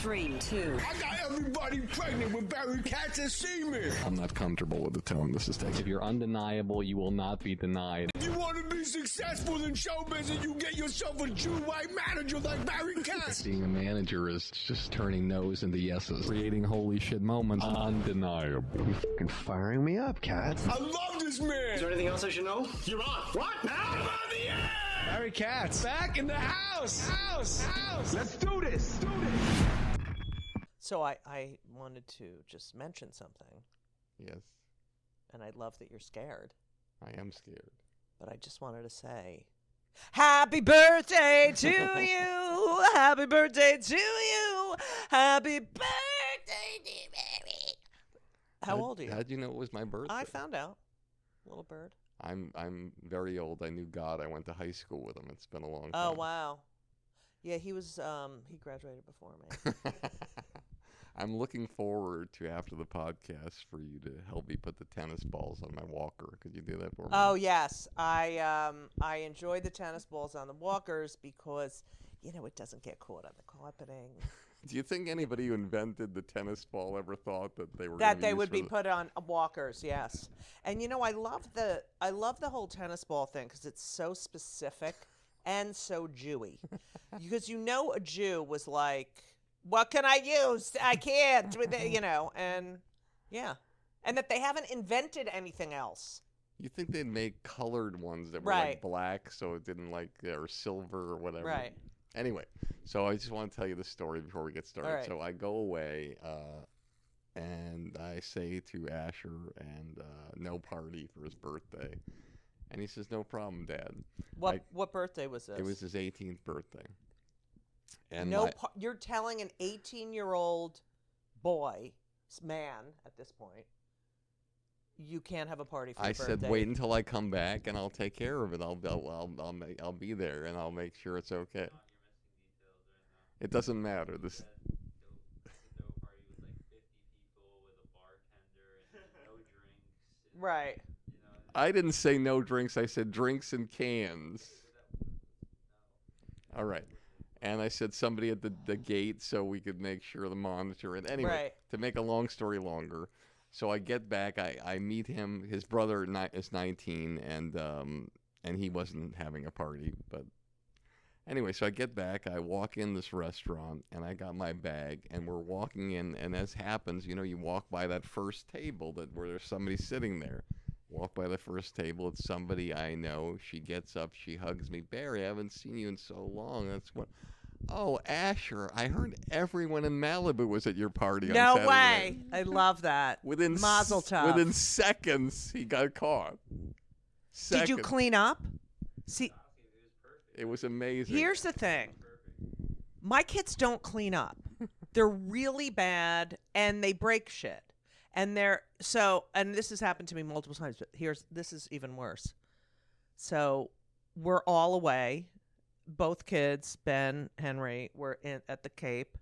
3, 2. I got everybody pregnant with Barry Katz and semen. I'm not comfortable with the tone this is taking. If you're undeniable, you will not be denied. If you want to be successful in show business, you get yourself a Jew white manager like Barry Katz. Being a manager is just turning no's into yeses. Creating holy shit moments. Undeniable. You're fucking firing me up, Katz. I love this man. Is there anything else I should know? You're on. What? Now I'm on the air. Barry Katz. Back in the house. Let's do this. So I wanted to just mention something, Yes, and I love that you're scared, I am scared. but I just wanted to say, happy birthday to you, happy birthday to you, happy birthday to Mary. How old are you? How'd you know it was my birthday? I found out, little bird. I'm very old. I knew God. I went to high school with him. It's been a long time. Oh, wow. Yeah, he graduated before me. I'm looking forward to, after the podcast, for you to help me put the tennis balls on my walker. Could you do that for me? Oh, yes. I enjoy the tennis balls on the walkers because, it doesn't get caught on the carpeting. Do you think anybody who invented the tennis ball ever thought that they were That they would be put on walkers, yes. And I love the whole tennis ball thing because it's so specific and so Jewy. Because a Jew was like, what can I use? I can't, and yeah. And that they haven't invented anything else. You think they'd make colored ones that were like black, so it didn't or silver or whatever. Right. Anyway, so I just want to tell you the story before we get started. All right. So I go away, and I say to Asher, and no party for his birthday. And he says, no problem, Dad. What birthday was this? It was his 18th birthday. And you're telling an 18-year-old man at this point, you can't have a party for your birthday. I said, wait until I come back, and I'll take care of it. I'll be there, and I'll make sure it's okay. It doesn't matter. This. The party was like 50 people with a bartender and no drinks. Right. I didn't say no drinks. I said drinks and cans. All right. And I said somebody at the gate so we could make sure the monitor. And anyway, to make a long story longer, so I get back. I meet him. His brother is 19, and he wasn't having a party. But anyway, so I get back. I walk in this restaurant, and I got my bag, and we're walking in. And as happens, you walk by that first table where there's somebody sitting there. Walk by the first table. It's somebody I know. She gets up. She hugs me. Barry, I haven't seen you in so long. That's what. Oh, Asher, I heard everyone in Malibu was at your party on Saturday. No way. I love that. Mazel tov. Within seconds, he got caught. Did you clean up? See, it was amazing. Here's the thing. My kids don't clean up. They're really bad, and they break shit. And this has happened to me multiple times, but this is even worse. So we're all away. Both kids, Ben, Henry, were at the Cape,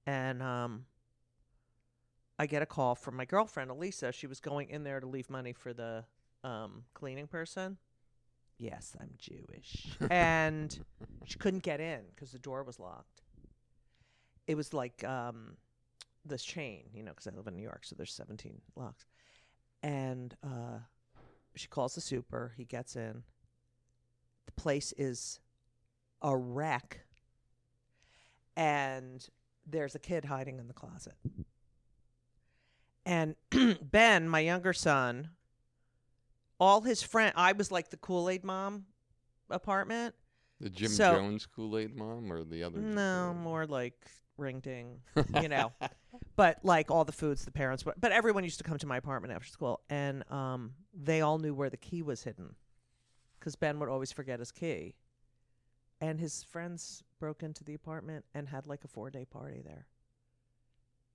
and I get a call from my girlfriend, Elisa. She was going in there to leave money for the cleaning person. Yes, I'm Jewish. And she couldn't get in because the door was locked. It was like this chain, because I live in New York, so there's 17 locks. And she calls the super. He gets in. The place is a wreck. And there's a kid hiding in the closet. And Ben, my younger son, all his friends, I was like the Kool-Aid mom apartment. The Jim Jones Kool-Aid mom or the other? No, more like ring ding, But like all the foods the parents were, but everyone used to come to my apartment after school, and they all knew where the key was hidden because Ben would always forget his key. And his friends broke into the apartment and had like a 4-day party there.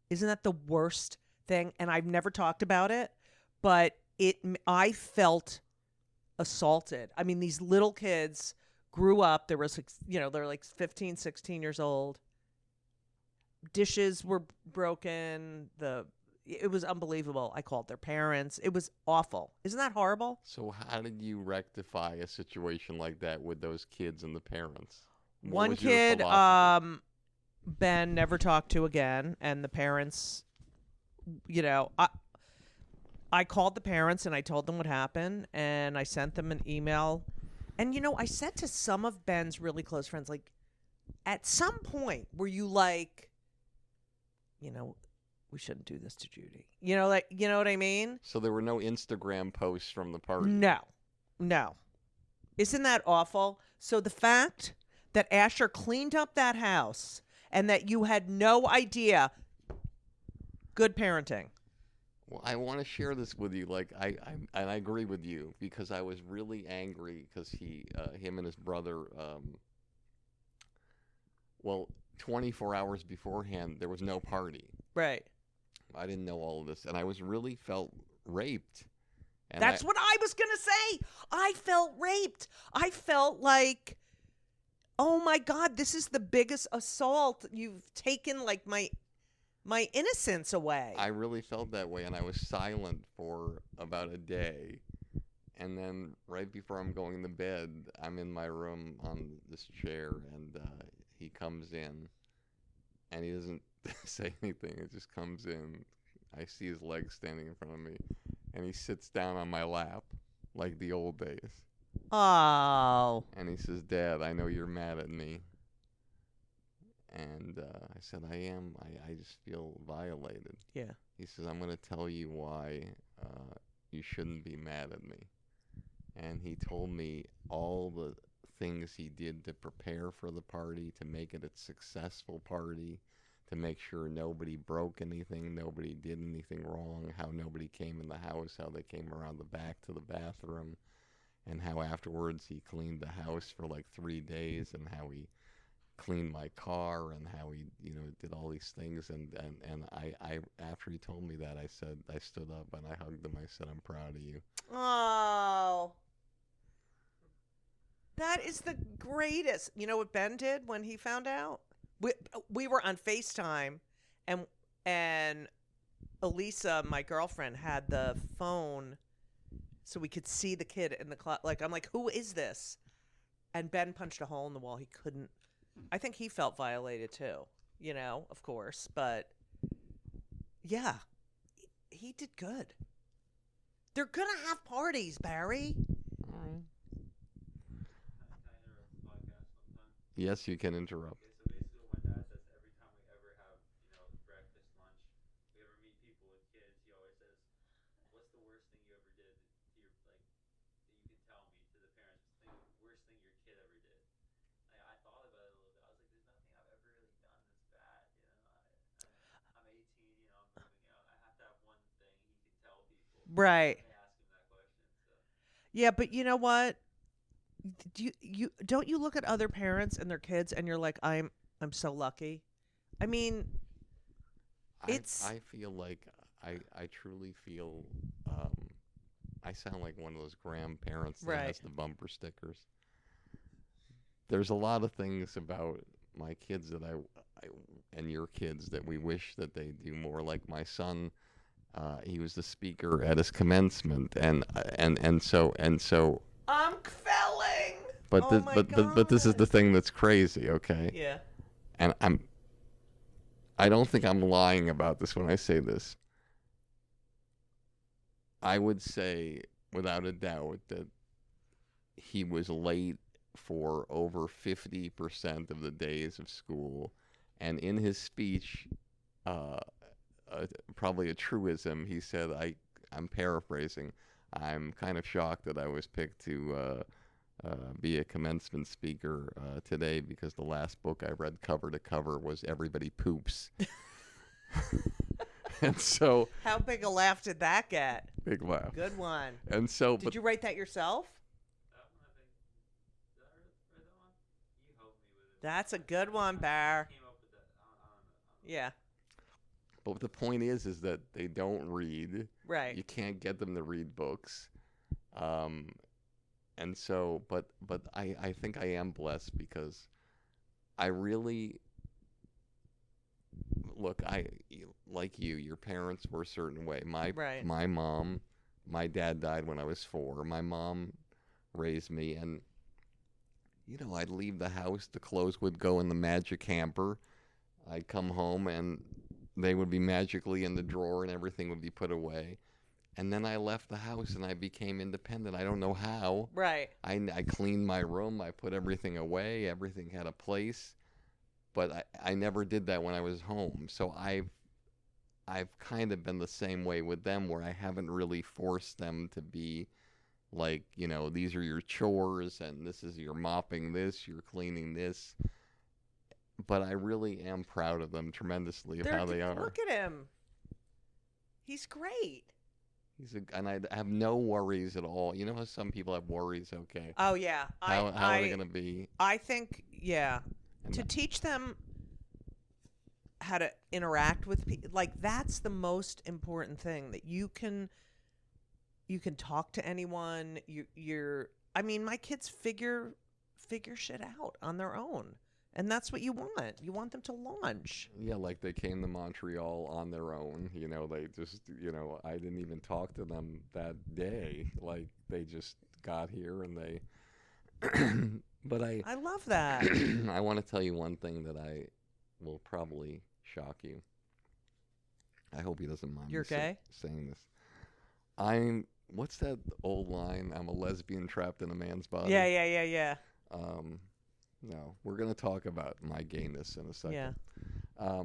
Isn't that the worst thing? And I've never talked about it, but I felt assaulted. I mean, these little kids grew up. There was, they're like 15, 16 years old. Dishes were broken. It was unbelievable. I called their parents. It was awful. Isn't that horrible? So how did you rectify a situation like that with those kids and the parents? One kid, Ben never talked to again, and the parents, I called the parents and I told them what happened, and I sent them an email. And, I said to some of Ben's really close friends, like, at some point were you like, we shouldn't do this to Judy. You know what I mean? So there were no Instagram posts from the party. No. Isn't that awful? So the fact that Asher cleaned up that house and that you had no idea, good parenting. Well, I want to share this with you. Like, I agree with you because I was really angry because him and his brother, 24 hours beforehand, there was no party. Right. I didn't know all of this, and I really felt raped. And That's what I was going to say. I felt raped. I felt like, oh my God, this is the biggest assault. You've taken like my innocence away. I really felt that way, and I was silent for about a day. And then right before I'm going to bed, I'm in my room on this chair, and he comes in, and he doesn't say anything. It just comes in. I see his legs standing in front of me, and he sits down on my lap like the old days. Oh. And he says, "Dad, I know you're mad at me." And I said, I am. I just feel violated. Yeah. He says, I'm going to tell you why you shouldn't be mad at me. And he told me all the things he did to prepare for the party, to make it a successful party, to make sure nobody broke anything, nobody did anything wrong, how nobody came in the house, how they came around the back to the bathroom, and how afterwards he cleaned the house for like 3 days, and how he cleaned my car, and how he did all these things, and I after he told me that, I stood up and I hugged him. I said, I'm proud of you. Oh, that is the greatest. You know what Ben did when he found out? We were on FaceTime, and Elisa, my girlfriend, had the phone so we could see the kid in the like, I'm like, who is this? And Ben punched a hole in the wall. He couldn't. I think he felt violated too, of course. But yeah, he did good. They're going to have parties, Barry. All right. Yes, you can interrupt. Okay, so basically what my dad says every time we ever have, breakfast, lunch, we ever meet people with kids, he always says, what's the worst thing you ever did to your, that you can tell me, to the parents, worst thing your kid ever did? I thought about it a little bit. I was like, there's nothing I've ever really done that's bad, I'm 18, I'm moving out. I have to have one thing he can tell people. Right. I ask him that question, so. Yeah, but you know what? Don't you look at other parents and their kids and you're like, I'm so lucky. I mean, I feel like I truly feel I sound like one of those grandparents that has the bumper stickers. There's a lot of things about my kids that I and your kids that we wish that they do more. Like my son, he was the speaker at his commencement, and so. I'm felling. But this is the thing that's crazy, okay? Yeah. And I don't think I'm lying about this when I say this. I would say without a doubt that he was late for over 50% of the days of school, and in his speech, probably a truism, he said, I'm paraphrasing, I'm kind of shocked that I was picked to be a commencement speaker today, because the last book I read cover to cover was Everybody Poops. And so, how big a laugh did that get? big laugh. Good one. And so, Did you write that yourself? That one, I think, did I write that one? You helped me with it. That's a good one, Bear. Came up with that. I don't know. Yeah. but the point is that they don't read. Right. You can't get them to read books. And so, but I think I am blessed, because I really, look, like your parents were a certain way. My mom, my dad died when I was 4. My mom raised me, and I'd leave the house, the clothes would go in the magic hamper. I'd come home and they would be magically in the drawer and everything would be put away. And then I left the house and I became independent. I don't know how. Right. I cleaned my room. I put everything away. Everything had a place. But I never did that when I was home. So I've kind of been the same way with them, where I haven't really forced them to be like, you know, these are your chores and this is you're mopping this, you're cleaning this. But I really am proud of them tremendously of how they are. Look at him. He's great. And I have no worries at all. You know how some people have worries? Okay. Oh, yeah. How are they going to be? I think, yeah. To teach them how to interact with people, like, that's the most important thing, that you can talk to anyone. I mean, my kids figure shit out on their own. And that's what you want. You want them to launch. Yeah, like they came to Montreal on their own. You know, they just, you know, I didn't even talk to them that day. Like, they just got here and they... But I love that. I want to tell you one thing that I will probably shock you. I hope he doesn't mind You're gay? saying this. What's that old line? I'm a lesbian trapped in a man's body. Yeah. No, we're going to talk about my gayness in a second. Yeah.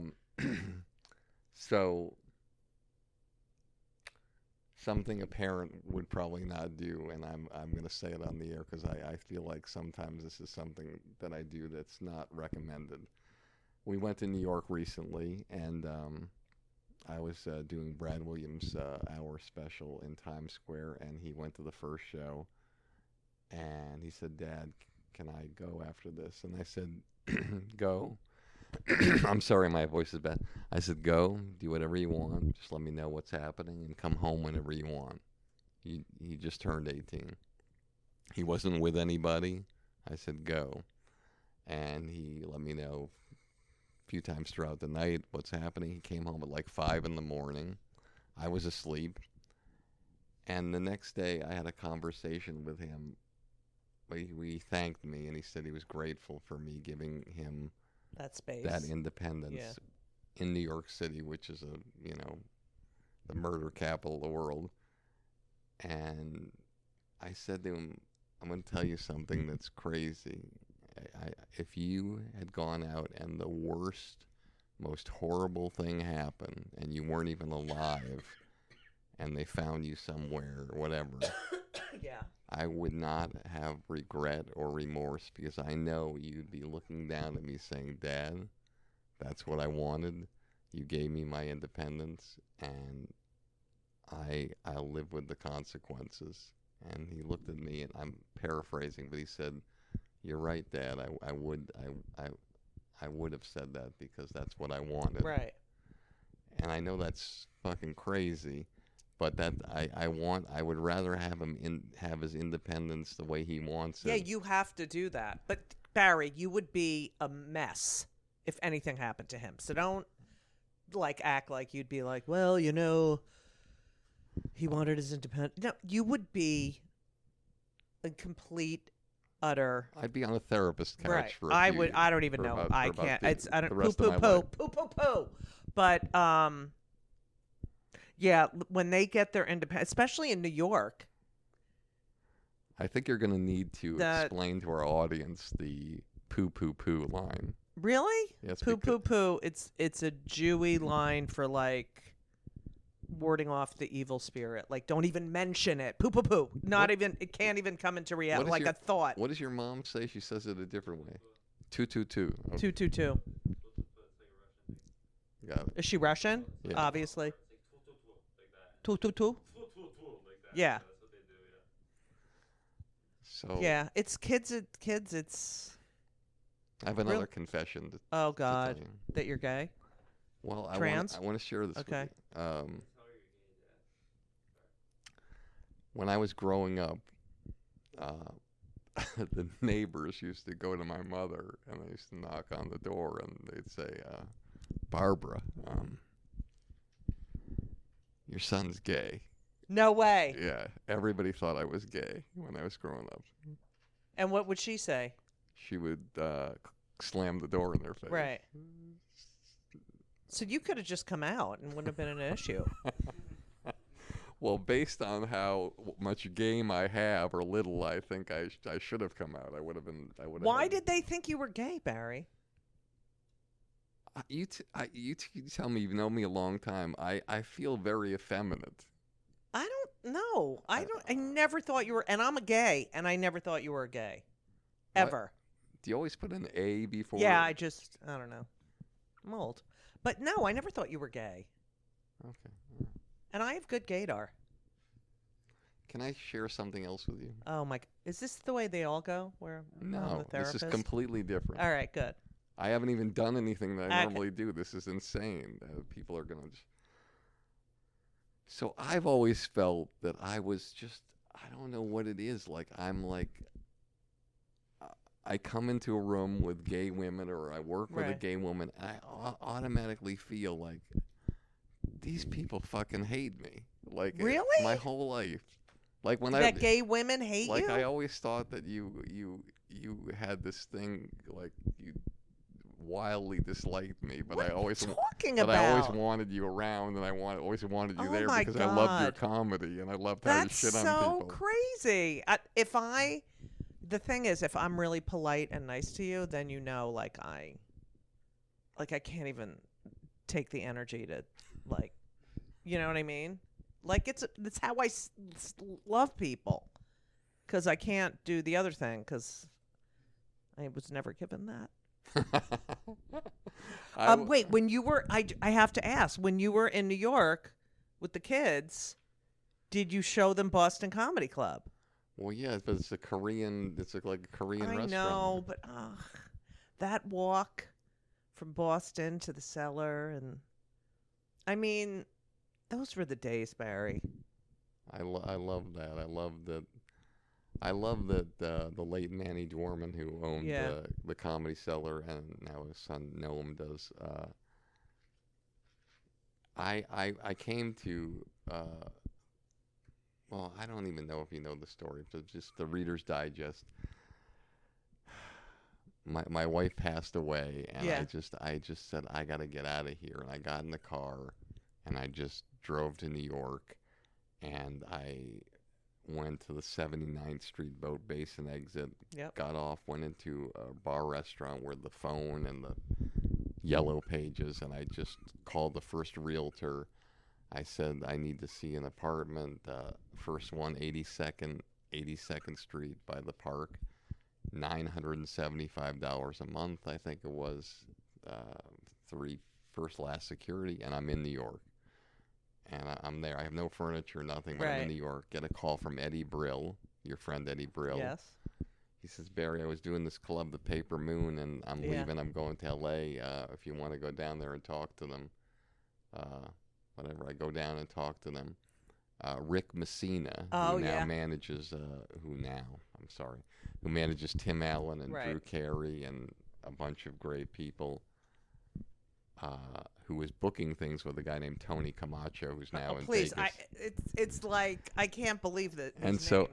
So, something a parent would probably not do, and I'm going to say it on the air because I feel like sometimes this is something that I do that's not recommended. We went to New York recently, and I was doing Brad Williams' hour special in Times Square, and he went to the first show, and he said, "Dad, can I go after this?" And I said, "Go." I'm sorry, my voice is bad. I said, "Go, do whatever you want. Just let me know what's happening and come home whenever you want." He just turned 18. He wasn't with anybody. I said, "Go." And he let me know a few times throughout the night what's happening. He came home at like 5 in the morning. I was asleep. And the next day I had a conversation with him. We thanked me, and he said he was grateful for me giving him that space, that independence in New York City, which is the murder capital of the world. And I said to him, "I'm going to tell you something that's crazy. If you had gone out and the worst, most horrible thing happened, and you weren't even alive, and they found you somewhere or whatever." Yeah. I would not have regret or remorse, because I know you'd be looking down at me saying, "Dad, that's what I wanted. You gave me my independence, and I'll live with the consequences." And he looked at me, and I'm paraphrasing, but he said, "You're right, Dad. I would have said that because that's what I wanted." Right. And I know that's fucking crazy. But that I would rather have him have his independence the way he wants it. Yeah, you have to do that. But Barry, you would be a mess if anything happened to him. So don't act like you'd be like, "Well, you know, he wanted his independence." No, you would be a complete, utter. I'd be on a therapist couch right. for. I don't even know. I can't. I don't. Poo. But yeah, when they get their independence, especially in New York. I think you're going to need to explain to our audience the poo line. Really? Yes. Poo. It's a Jewy line for warding off the evil spirit. Like, don't even mention it. Poo. Not even. It can't even come into reality. A thought. What does your mom say? She says it a different way. 222. Okay. 222. Got it. Is she Russian? Yeah. Obviously. 222. Yeah. So yeah, it's kids. It's. I have another confession. Oh God, that you're gay. Well, trans. I want to share this. Okay. With you. When I was growing up, the neighbors used to go to my mother, and they used to knock on the door, and they'd say, "Barbara, your son's gay." No way. Yeah, everybody thought I was gay when I was growing up. And what would she say? She would slam the door in their face. Right. So you could have just come out and wouldn't have been an issue. Well, based on how much game I have or little, I think I should have come out. I would have been. Why did they think you were gay, Barry? You tell me. You've known me a long time. I feel very effeminate. I don't know. I never thought you were, and I'm a gay, and I never thought you were a gay, ever. Do you always put an A before? Yeah, I don't know. I'm old, but no, I never thought you were gay. Okay. And I have good gaydar. Can I share something else with you? Oh my! Is this the way they all go? Where I'm No, the therapist? this is completely different. All right, good. I haven't even done anything that I Okay. normally do. This is insane. People are gonna. So I've always felt that I was just. I don't know what it is. Like I'm like. I come into a room with gay women, or I work with a Right. gay woman, and I automatically feel like these people fucking hate me. Like Really? my whole life. Like when That gay women hate like you? I always thought that you had this thing, like you wildly disliked me, but What I are you always talking but I always about? wanted you around, and always wanted you Oh there my because I loved your God. comedy and I loved how you That's shit on so people. crazy. The thing is, if I'm really polite and nice to you, then you know, like I can't even take the energy to, like, you know what I mean? Like it's how I love people, because I can't do the other thing because I was never given that. Wait, when you were, I have to ask, when you were in New York with the kids, did you show them Boston Comedy Club? Well, yeah, but it's a Korean. It's like a Korean I restaurant. know, but that walk from Boston to the cellar, and I mean, those were the days, Barry. I love that. I love that the late Manny Dorman, who owned Yeah. the Comedy Cellar, and now his son Noam does. I came to. Well, I don't even know if you know the story, but just the Reader's Digest. My wife passed away, and Yeah. I just said I got to get out of here, and I got in the car, and I just drove to New York, and I went to the 79th Street Boat Basin exit, Yep. got off, went into a bar restaurant where the phone and the yellow pages, and I just called the first realtor. I said, I need to see an apartment, first one, 82nd Street by the park, $975 a month, I think it was, first-class security, and I'm in New York. And I'm there. I have no furniture, nothing, but I'm in Right. New York. Get a call from Eddie Brill, your friend Eddie Brill. Yes. He says, Barry, I was doing this club, the Paper Moon, and I'm Yeah. leaving. I'm going to L.A. If you want to go down there and talk to them. Whatever, I go down and talk to them. Rick Messina, Oh, who now yeah. manages, who manages Tim Allen and Right. Drew Carey and a bunch of great people, who was booking things with a guy named Tony Camacho, who's now in Please, Vegas. it's like I can't believe that. And so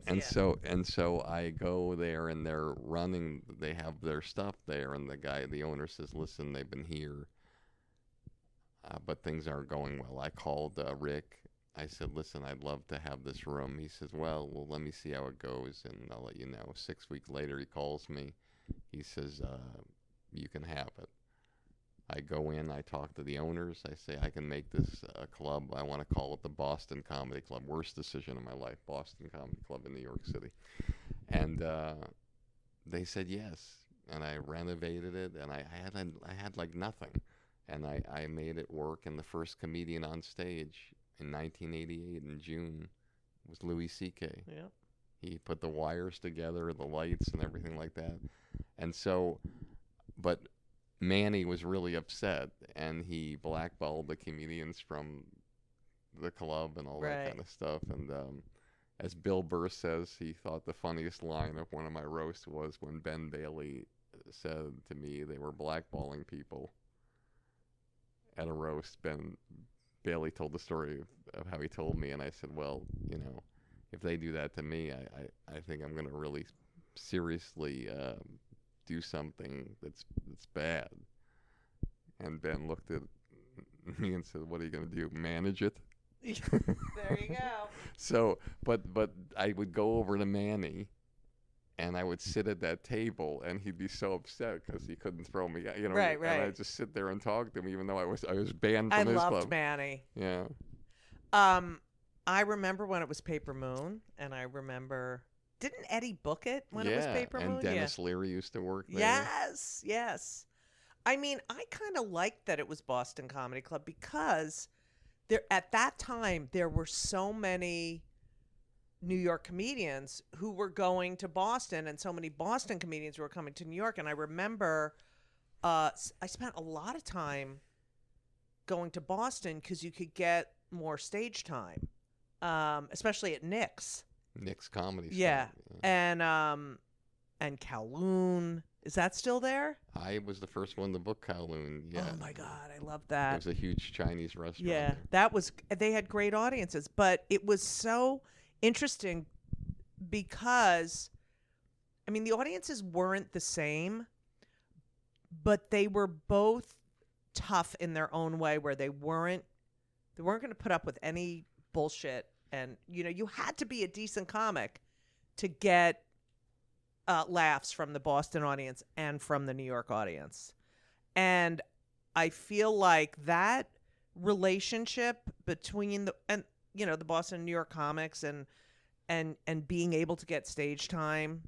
I go there, and they're running. They have their stuff there, and the owner says, "Listen, they've been here, but things aren't going well." I called Rick. I said, "Listen, I'd love to have this room." He says, "Well, let me see how it goes, and I'll let you know." 6 weeks later, he calls me. He says, "You can have it." I go in, I talk to the owners. I say, I can make this club. I want to call it the Boston Comedy Club. Worst decision of my life, Boston Comedy Club in New York City. And they said yes. And I renovated it, and I had like nothing. And I made it work. And the first comedian on stage in 1988 in June was Louis C.K. Yeah. He put the wires together, the lights and everything like that. And so, but Manny was really upset, and he blackballed the comedians from the club and all that Right. kind of stuff. And as Bill Burr says, he thought the funniest line of one of my roasts was when Ben Bailey said to me they were blackballing people at a roast. Ben Bailey told the story of how he told me, and I said, well, you know, if they do that to me, I think I'm going to really seriously do something that's bad. And Ben looked at me and said, "What are you going to do? Manage it?" There you go. So, but I would go over to Manny, and I would sit at that table, and he'd be so upset because he couldn't throw me out, Right, And I'd just sit there and talk to him, even though I was banned from I his loved club. Manny. Yeah. I remember when it was Paper Moon, and I remember, didn't Eddie book it when it was Paper Moon? And Dennis Leary used to work there. Yes, yes. I mean, I kind of liked that it was Boston Comedy Club because there at that time there were so many New York comedians who were going to Boston, and so many Boston comedians were coming to New York. And I remember I spent a lot of time going to Boston because you could get more stage time, especially at Nick's. Nick's Comedy Store. Yeah, and Kowloon. Is that still there? I was the first one to book Kowloon. Yeah. Oh my God, I love It that. was a huge Chinese restaurant. Yeah, there. that was. They had great audiences, but it was so interesting because, I mean, the audiences weren't the same, but they were both tough in their own way, where they weren't going to put up with any bullshit, and you had to be a decent comic to get laughs from the Boston audience and from the New York audience. And I feel like that relationship between the Boston and New York comics and being able to get stage time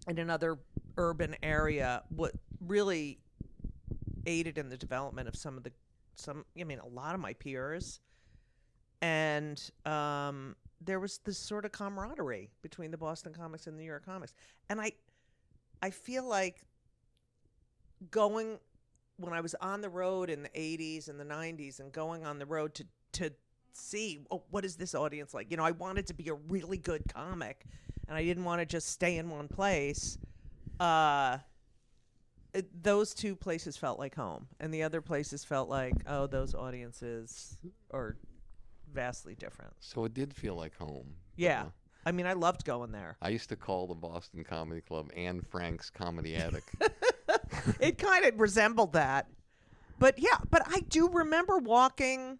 in another urban area, what really aided in the development of a lot of my peers. And there was this sort of camaraderie between the Boston comics and the New York comics. And I feel like when I was on the road in the 80s and the 90s and going on the road to see, what is this audience like? I wanted to be a really good comic, and I didn't want to just stay in one place. Those two places felt like home, and the other places felt like, those audiences are vastly different. So it did feel like home. Yeah. I mean, I loved going there. I used to call the Boston Comedy Club Anne Frank's Comedy Attic. It kind of resembled that. But yeah, I do remember walking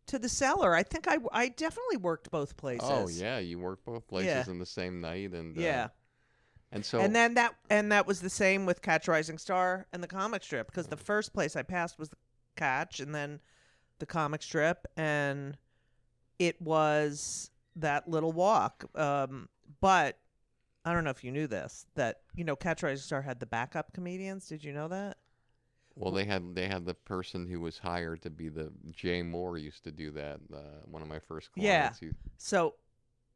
to the Cellar. I think I definitely worked both places. Oh, yeah. You worked both places in the same night. And yeah. And so. And then that was the same with Catch Rising Star and the comic strip, because the first place I passed was the Catch and then the comic strip, and it was that little walk. But I don't know if you knew this, that Catch Rising Star had the backup comedians. Did you know that? Well, they had the person who was hired to be the Jay Moore used to do that. One of my first clients. Yeah. So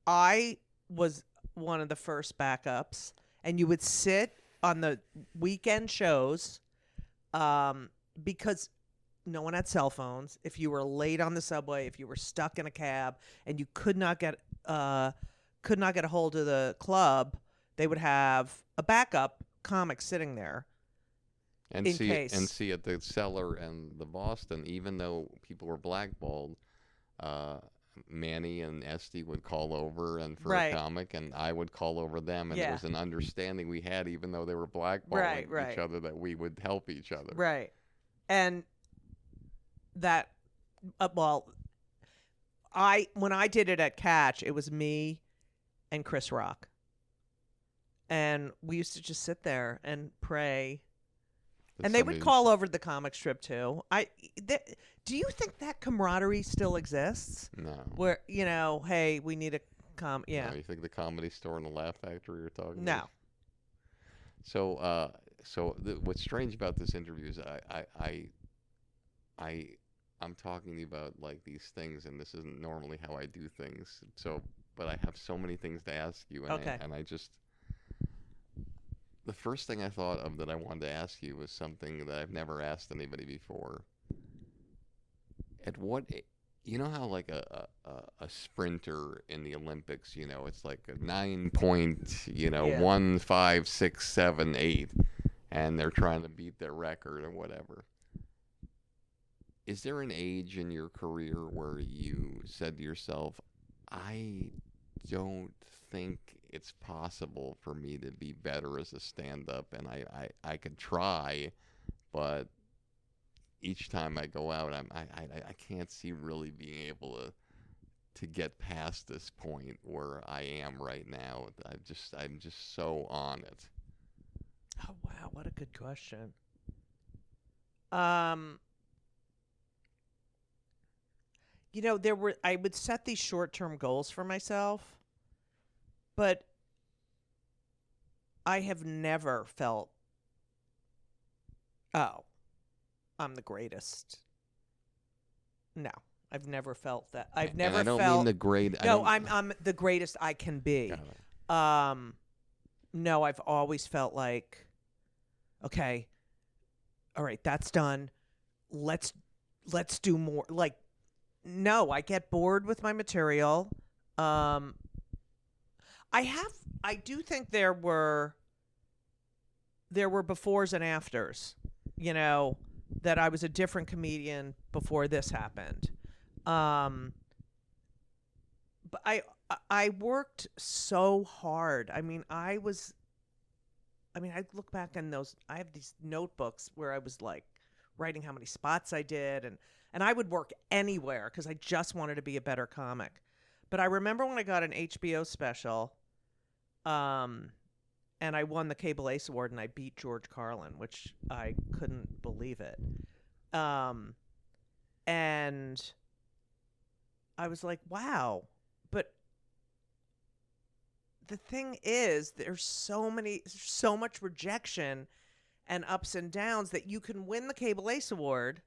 I was one of the first backups, and you would sit on the weekend shows because no one had cell phones. If you were late on the subway, if you were stuck in a cab and you could not get a hold of the club, they would have a backup comic sitting there. And in case. And see at the Cellar and the Boston, even though people were blackballed, Manny and Esty would call over and for a comic, and I would call over them, and it was an understanding we had, even though they were blackballing each other, that we would help each other. Right. And that, when I did it at Catch, it was me and Chris Rock. And we used to just sit there and pray. And they would call over the comic strip too. Do you think that camaraderie still exists? No. Where, hey, we need a yeah. No, you think the Comedy Store and the Laugh Factory are talking? No. About? So, what's strange about this interview is I'm talking to you about like these things, and this isn't normally how I do things. So, but I have so many things to ask you, and okay. I just. The first thing I thought of that I wanted to ask you was something that I've never asked anybody before. At what, how like a sprinter in the Olympics, it's like a 9 point, 1, 5, 6, 7, 8, and they're trying to beat their record or whatever. Is there an age in your career where you said to yourself, I don't think it's possible for me to be better as a stand-up, and I could try, but each time I go out, I can't see really being able to get past this point where I am right now. I'm just so on it. Oh wow, what a good question. I would set these short-term goals for myself, but I have never felt, oh, I'm the greatest. No, I've never felt that. I've never and I don't felt. mean the great. No, I'm the greatest I can be. No, I've always felt like, okay, all right, that's done. Let's do more. Like, no, I get bored with my material. I do think there were befores and afters, that I was a different comedian before this happened. But I worked so hard. I look back on those. I have these notebooks where I was like writing how many spots I did, and I would work anywhere because I just wanted to be a better comic. But I remember when I got an HBO special, and I won the Cable Ace Award, and I beat George Carlin, which I couldn't believe it. And I was like, wow. But the thing is, there's so much rejection and ups and downs that you can win the Cable Ace Award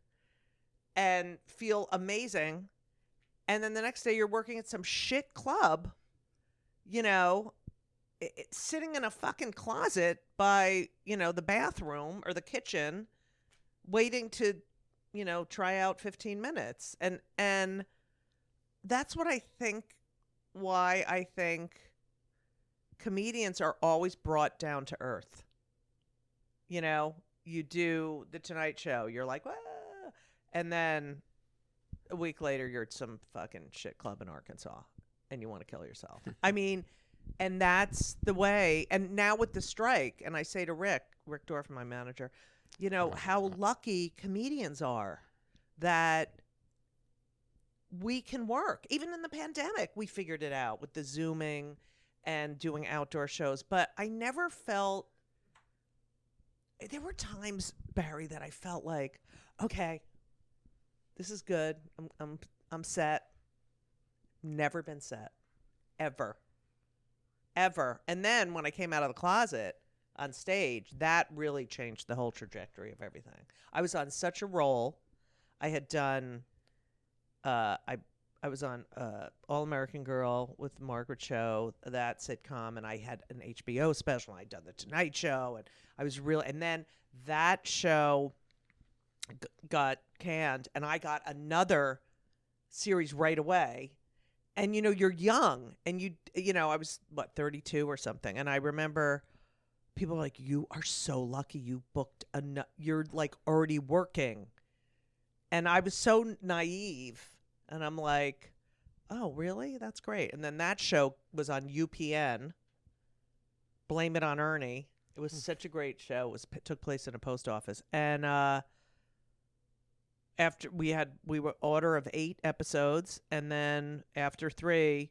and feel amazing, and then the next day you're working at some shit club, sitting in a fucking closet by, the bathroom or the kitchen, waiting to, try out 15 minutes. And that's what I think, why I think comedians are always brought down to earth. You do the Tonight Show, you're like, wah! And then a week later, you're at some fucking shit club in Arkansas and you want to kill yourself. And that's the way. And now with the strike, and I say to Rick Dorf, my manager, how lucky comedians are that we can work. Even in the pandemic, we figured it out with the Zooming and doing outdoor shows. But I never felt, there were times, Barry, that I felt like, okay, this is good. I'm set. Never been set. Ever. And then when I came out of the closet on stage, that really changed the whole trajectory of everything. I was on such a roll. I had done I was on All American Girl with Margaret Cho, that sitcom, and I had an HBO special. I'd done the Tonight Show, and I was really, and then that show got canned, and I got another series right away. And you're young, and I was 32 or something, and I remember people were like, "You are so lucky you booked you're like already working," and I was so naive, and I'm like, "Oh, really? That's great." And then that show was on UPN. Blame It on Ernie. It was such a great show. It took place in a post office, and after we were order of 8 episodes, and then after 3,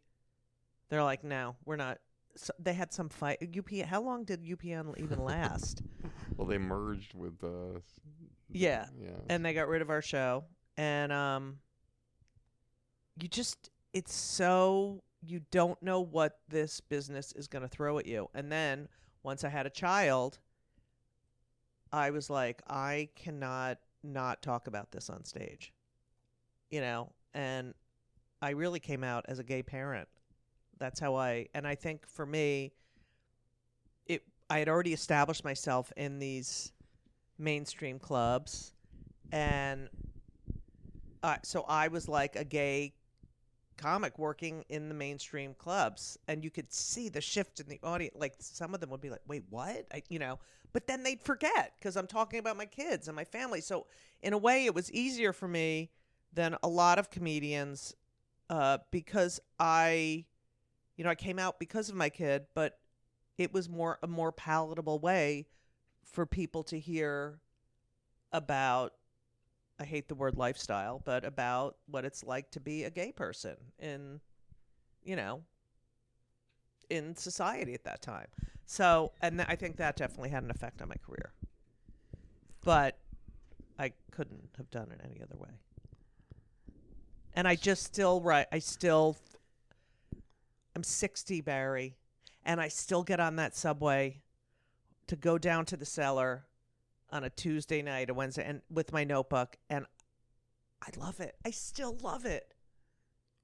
they're like, "No, we're not." So they had some fight. UPN. How long did UPN even last? Well, they merged with yeah, and they got rid of our show, and it's so, you don't know what this business is going to throw at you. And then once I had a child, I was like, I cannot not talk about this on stage, and I really came out as a gay parent. That's how and I think for me, I had already established myself in these mainstream clubs, and so I was like a gay comic working in the mainstream clubs, and you could see the shift in the audience. Like, some of them would be like, "Wait, what?" But then they'd forget because I'm talking about my kids and my family. So in a way, it was easier for me than a lot of comedians, because I came out because of my kid, but it was a more palatable way for people to hear about I hate the word lifestyle, but about what it's like to be a gay person in, you know, in society at that time. So, and I think that definitely had an effect on my career. But I couldn't have done it any other way. And I just still write. I'm 60, Barry, and I still get on that subway to go down to the cellar on a Tuesday night, a Wednesday, and with my notebook, and I love it. I still love it.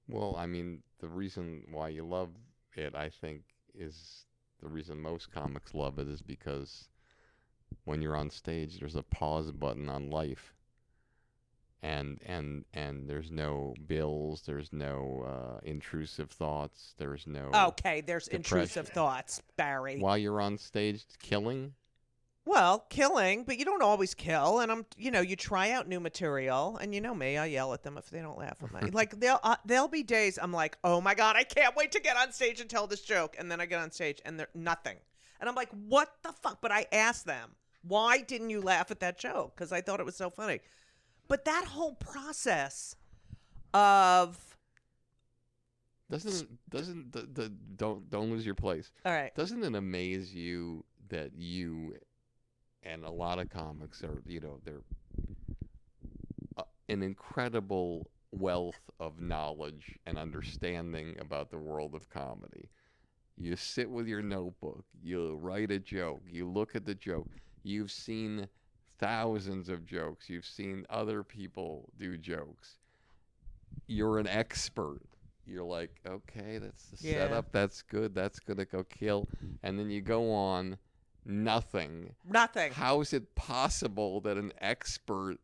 Well, I mean, the reason why you love it, I think, is the reason most comics love it is because when you're on stage, there's a pause button on life. And there's no bills, there's no intrusive thoughts, there's no Okay, there's depression. intrusive thoughts, Barry. While you're on stage killing? Well, killing, but you don't always kill. And you try out new material, and you know me, I yell at them if they don't laugh at me. Like there'll be days I'm like, oh my God, I can't wait to get on stage and tell this joke. And then I get on stage and they're nothing. And I'm like, what the fuck? But I asked them, why didn't you laugh at that joke? Because I thought it was so funny. But that whole process of don't lose your place. all right. Doesn't it amaze you that you and a lot of comics are, they're an incredible wealth of knowledge and understanding about the world of comedy. You sit with your notebook, you write a joke, you look at the joke, you've seen thousands of jokes, you've seen other people do jokes. You're an expert. You're like, okay, that's the setup, that's good, that's gonna go kill. And then you go on, nothing. How is it possible that an expert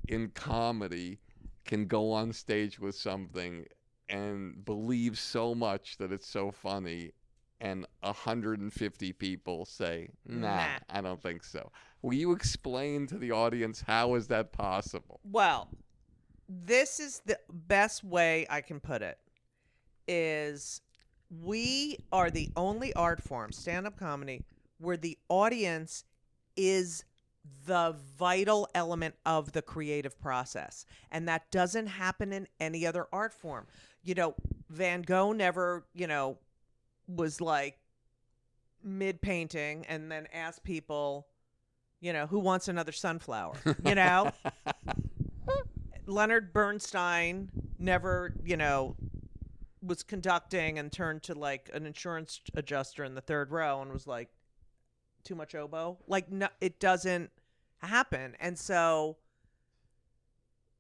in comedy can go on stage with something and believe so much that it's so funny, and 150 people say, nah, I don't think so? Will you explain to the audience how is that possible? Well, this is the best way I can put it, is we are the only art form, stand-up comedy, where the audience is the vital element of the creative process. And that doesn't happen in any other art form. Van Gogh never, was like mid-painting and then asked people, who wants another sunflower, Leonard Bernstein never, was conducting and turned to like an insurance adjuster in the third row and was like, too much oboe. Like, no, it doesn't happen. And so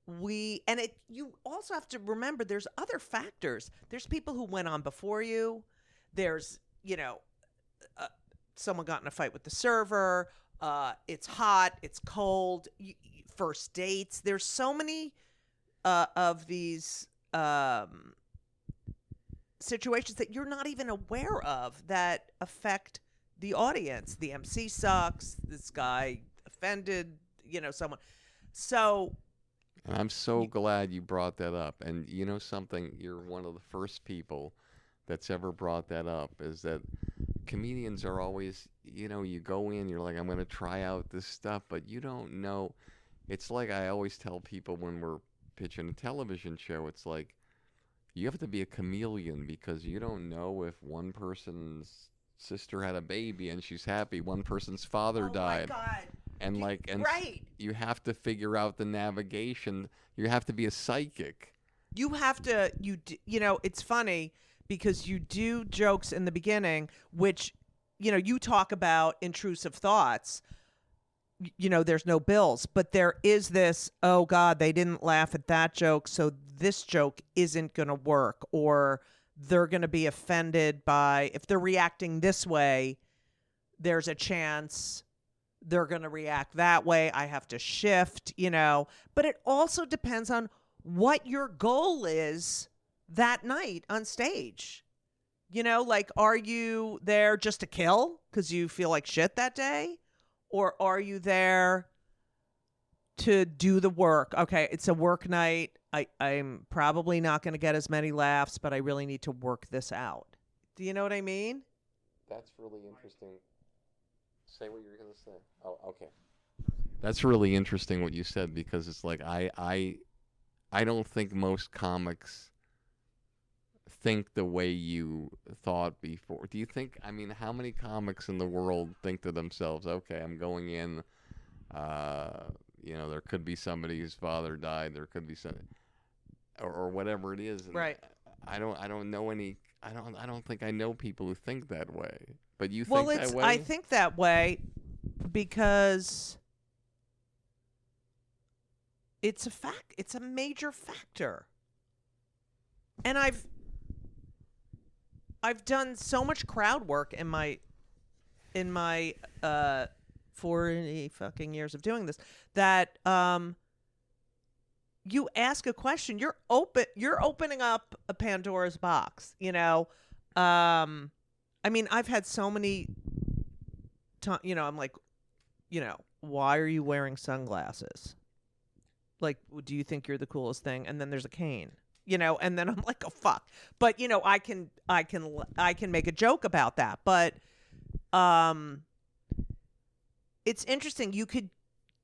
you also have to remember there's other factors. There's people who went on before you. There's, someone got in a fight with the server. It's hot. It's cold. First dates. There's so many of these situations that you're not even aware of that affect the audience. The MC sucks. This guy offended, someone. So. And I'm so glad you brought that up. And you know something? You're one of the first people that's ever brought that up, is that comedians are always, you go in, you're like, I'm going to try out this stuff, but you don't know. It's like I always tell people when we're pitching a television show, it's like you have to be a chameleon because you don't know if one person's sister had a baby and she's happy, one person's father died. Oh my God. And right. You have to figure out the navigation. You have to be a psychic. You have to, it's funny because you do jokes in the beginning, which, you talk about intrusive thoughts. There's no bills, but there is this, oh God, they didn't laugh at that joke, so this joke isn't going to work, or they're going to be offended by, if they're reacting this way, there's a chance they're going to react that way. I have to shift, but it also depends on what your goal is that night on stage. Like, are you there just to kill because you feel like shit that day? Or are you there to do the work? Okay, it's a work night. I'm probably not going to get as many laughs, but I really need to work this out. Do you know what I mean? That's really interesting. Say what you were going to say. Oh, okay. That's really interesting what you said, because it's like I don't think most comics think the way you thought before. Do you think? I mean, how many comics in the world think to themselves, "Okay, I'm going in. There could be somebody whose father died. There could be some, or whatever it is." And Right. I don't know any. I don't think I know people who think that way. But you Well, think that way? I think that way because it's a fact. It's a major factor. And I've done so much crowd work in my 40 fucking years of doing this that you ask a question, you're opening up a Pandora's box, I mean, I've had so many I'm like, why are you wearing sunglasses? Like, do you think you're the coolest thing? And then there's a cane, and then I'm like, oh fuck. But I can make a joke about that. But it's interesting. You could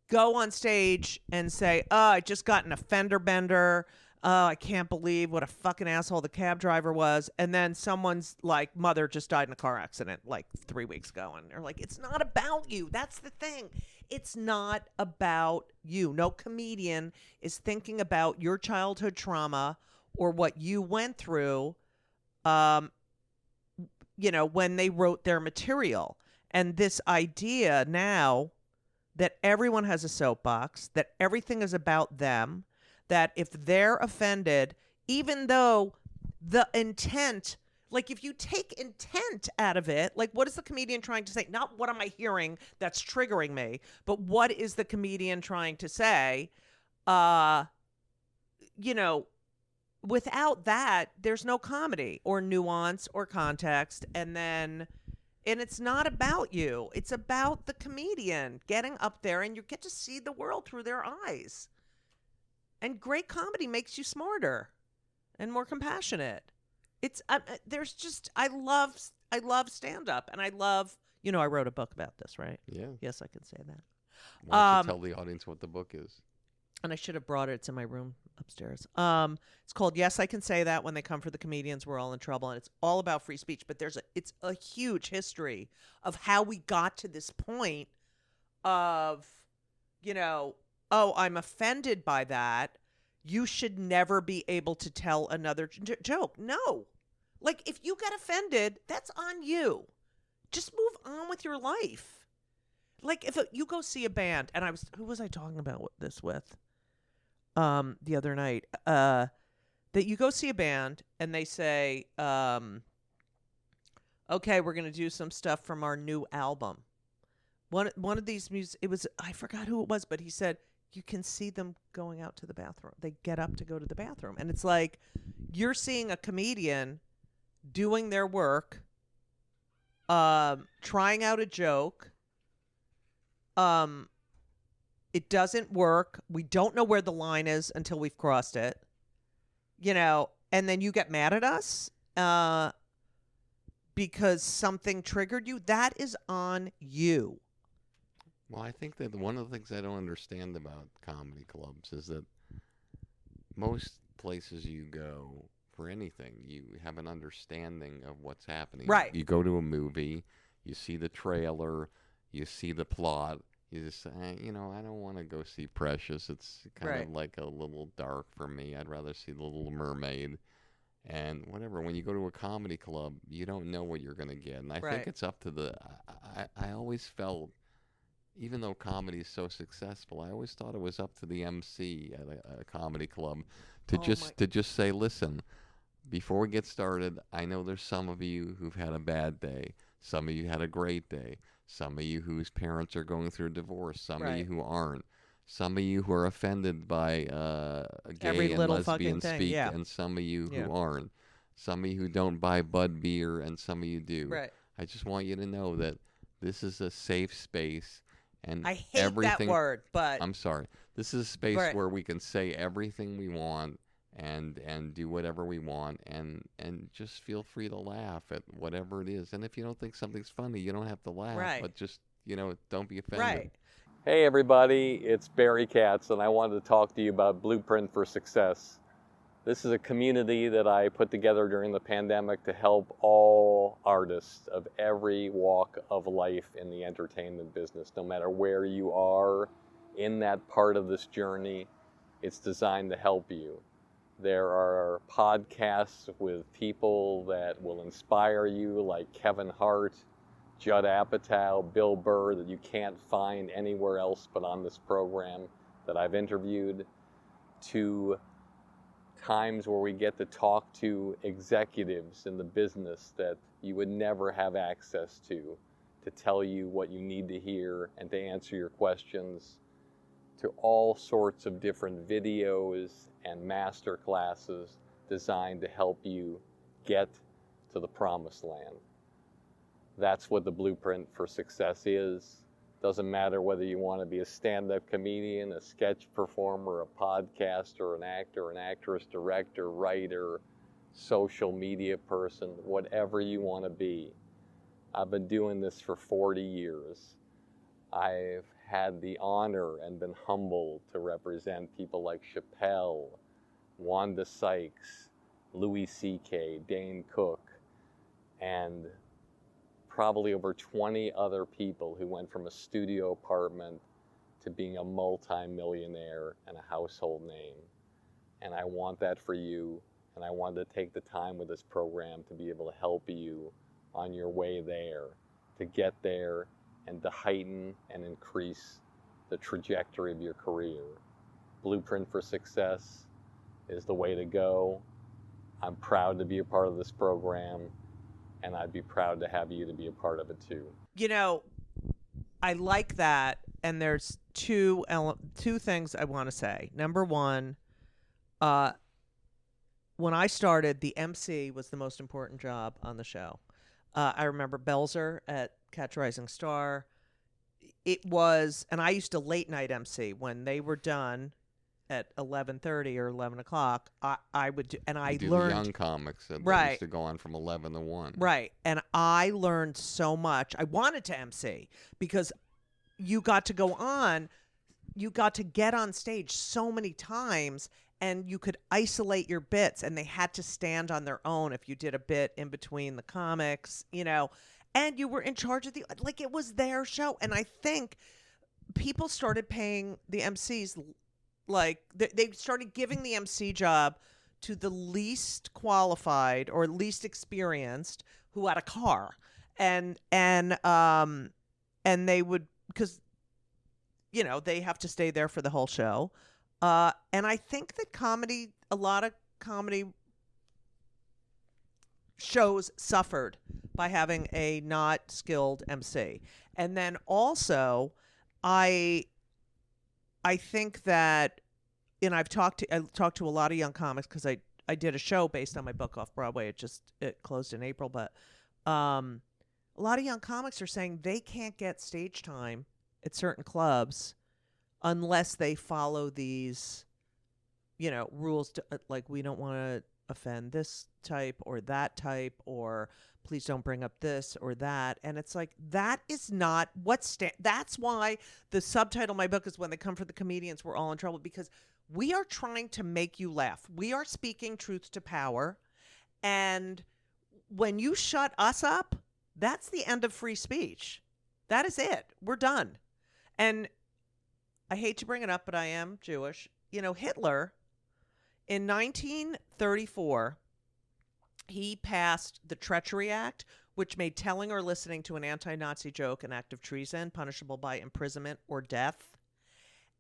go on stage and say, "Oh, I just got in a fender bender. Oh, I can't believe what a fucking asshole the cab driver was." And then someone's like, mother just died in a car accident like 3 weeks ago. And they're like, it's not about you. That's the thing. It's not about you. No comedian is thinking about your childhood trauma or what you went through, when they wrote their material. And this idea now that everyone has a soapbox, that everything is about them, that if they're offended, even though the intent, like if you take intent out of it, like what is the comedian trying to say? Not what am I hearing that's triggering me, but what is the comedian trying to say? Without that, there's no comedy or nuance or context. And it's not about you. It's about the comedian getting up there, and you get to see the world through their eyes. And great comedy makes you smarter and more compassionate. It's there's just I love stand up, and I love I wrote a book about this, right? Yeah. Yes, I can say that. Why don't you tell the audience what the book is? And I should have brought it. It's in my room upstairs. It's called Yes, I Can Say That. When They Come for the Comedians, We're All in Trouble. And it's all about free speech. But it's a huge history of how we got to this point of, oh, I'm offended by that. You should never be able to tell another joke. No. Like, if you get offended, that's on you. Just move on with your life. Like, if you go see a band, and who was I talking about this with? The other night, that you go see a band and they say, okay, we're going to do some stuff from our new album. One of these I forgot who it was, but he said, you can see them going out to the bathroom. They get up to go to the bathroom. And it's like, you're seeing a comedian doing their work, trying out a joke. It doesn't work. We don't know where the line is until we've crossed it, and then you get mad at us because something triggered you. That is on you. Well, I think that one of the things I don't understand about comedy clubs is that most places you go for anything, you have an understanding of what's happening. Right. You go to a movie, you see the trailer, you see the plot. You just say, I don't want to go see Precious. It's kind of like a little dark for me. I'd rather see The Little Mermaid. And whatever. When you go to a comedy club, you don't know what you're going to get. And I think it's up to I always felt, even though comedy is so successful, I always thought it was up to the MC at a comedy club to just say, listen, before we get started, I know there's some of you who've had a bad day. Some of you had a great day. Some of you whose parents are going through a divorce. Some of you who aren't. Some of you who are offended by gay Every and little lesbian fucking thing, speak, yeah. and some of you who aren't. Some of you who don't buy Bud beer, and some of you do. Right. I just want you to know that this is a safe space, and I hate that word, but I'm sorry. This is a space where we can say everything we want and do whatever we want, and just feel free to laugh at whatever it is. And if you don't think something's funny, you don't have to laugh, but just don't be offended. Right. Hey everybody, it's Barry Katz, and I wanted to talk to you about Blueprint for Success. This is a community that I put together during the pandemic to help all artists of every walk of life in the entertainment business, no matter where you are in that part of this journey. It's designed to help you. There are podcasts with people that will inspire you, like Kevin Hart, Judd Apatow, Bill Burr, that you can't find anywhere else but on this program that I've interviewed, to times where we get to talk to executives in the business that you would never have access to tell you what you need to hear and to answer your questions, to all sorts of different videos and master classes designed to help you get to the promised land. That's what the Blueprint for Success is. Doesn't matter whether you want to be a stand-up comedian, a sketch performer, a podcaster, an actor, an actress, director, writer, social media person, whatever you want to be. I've been doing this for 40 years. I've had the honor and been humbled to represent people like Chappelle, Wanda Sykes, Louis C.K., Dane Cook, and probably over 20 other people who went from a studio apartment to being a multi-millionaire and a household name. And I want that for you, and I wanted to take the time with this program to be able to help you on your way there, to get there and to heighten and increase the trajectory of your career. Blueprint for Success is the way to go. I'm proud to be a part of this program, and I'd be proud to have you to be a part of it too. You know, I like that, and there's two things I want to say. Number one, when I started, the MC was the most important job on the show. I remember Belzer at Catch Rising Star. It was, and I used to late night MC when they were done at 11:30 or 11 o'clock. I would do, and I do learned the young comics that right. used to go on from 11 to 1. Right, and I learned so much. I wanted to MC because you got to go on, you got to get on stage so many times, and you could isolate your bits, and they had to stand on their own if you did a bit in between the comics, you know, and you were in charge of like it was their show. And I think people started paying the MCs, like they started giving the MC job to the least qualified or least experienced who had a car, and they would, because you know they have to stay there for the whole show. And I think that a lot of comedy shows suffered by having a not skilled MC. And then also, I think that, and I talked to a lot of young comics because I did a show based on my book off Broadway. It closed in April, but a lot of young comics are saying they can't get stage time at certain clubs unless they follow these, you know, rules like we don't want to offend this type or that type, or please don't bring up this or that. And it's like, that is not that's why the subtitle of my book is When They Come for the Comedians, We're All in Trouble, because we are trying to make you laugh. We are speaking truth to power. And when you shut us up, that's the end of free speech. That is it. We're done. And I hate to bring it up, but I am Jewish. You know, Hitler, in 1934, he passed the Treachery Act, which made telling or listening to an anti-Nazi joke an act of treason, punishable by imprisonment or death.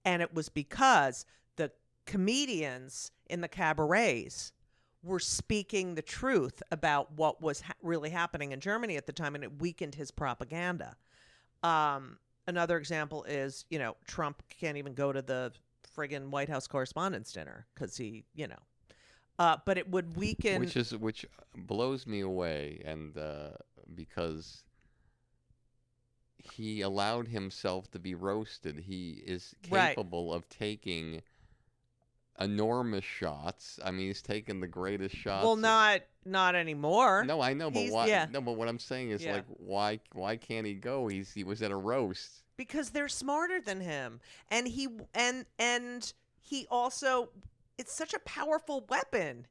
And it was because the comedians in the cabarets were speaking the truth about what was really happening in Germany at the time, and it weakened his propaganda. Another example is, you know, Trump can't even go to the friggin' White House Correspondents' Dinner because he, you know, but it would weaken. Which blows me away, and because he allowed himself to be roasted, he is capable of taking enormous shots. I mean, he's taken the greatest shots. Well, not anymore. No, I know, but why? Yeah. No, but what I'm saying is, like, why can't he go? He was at a roast. because they're smarter than him, and he also, it's such a powerful weapon.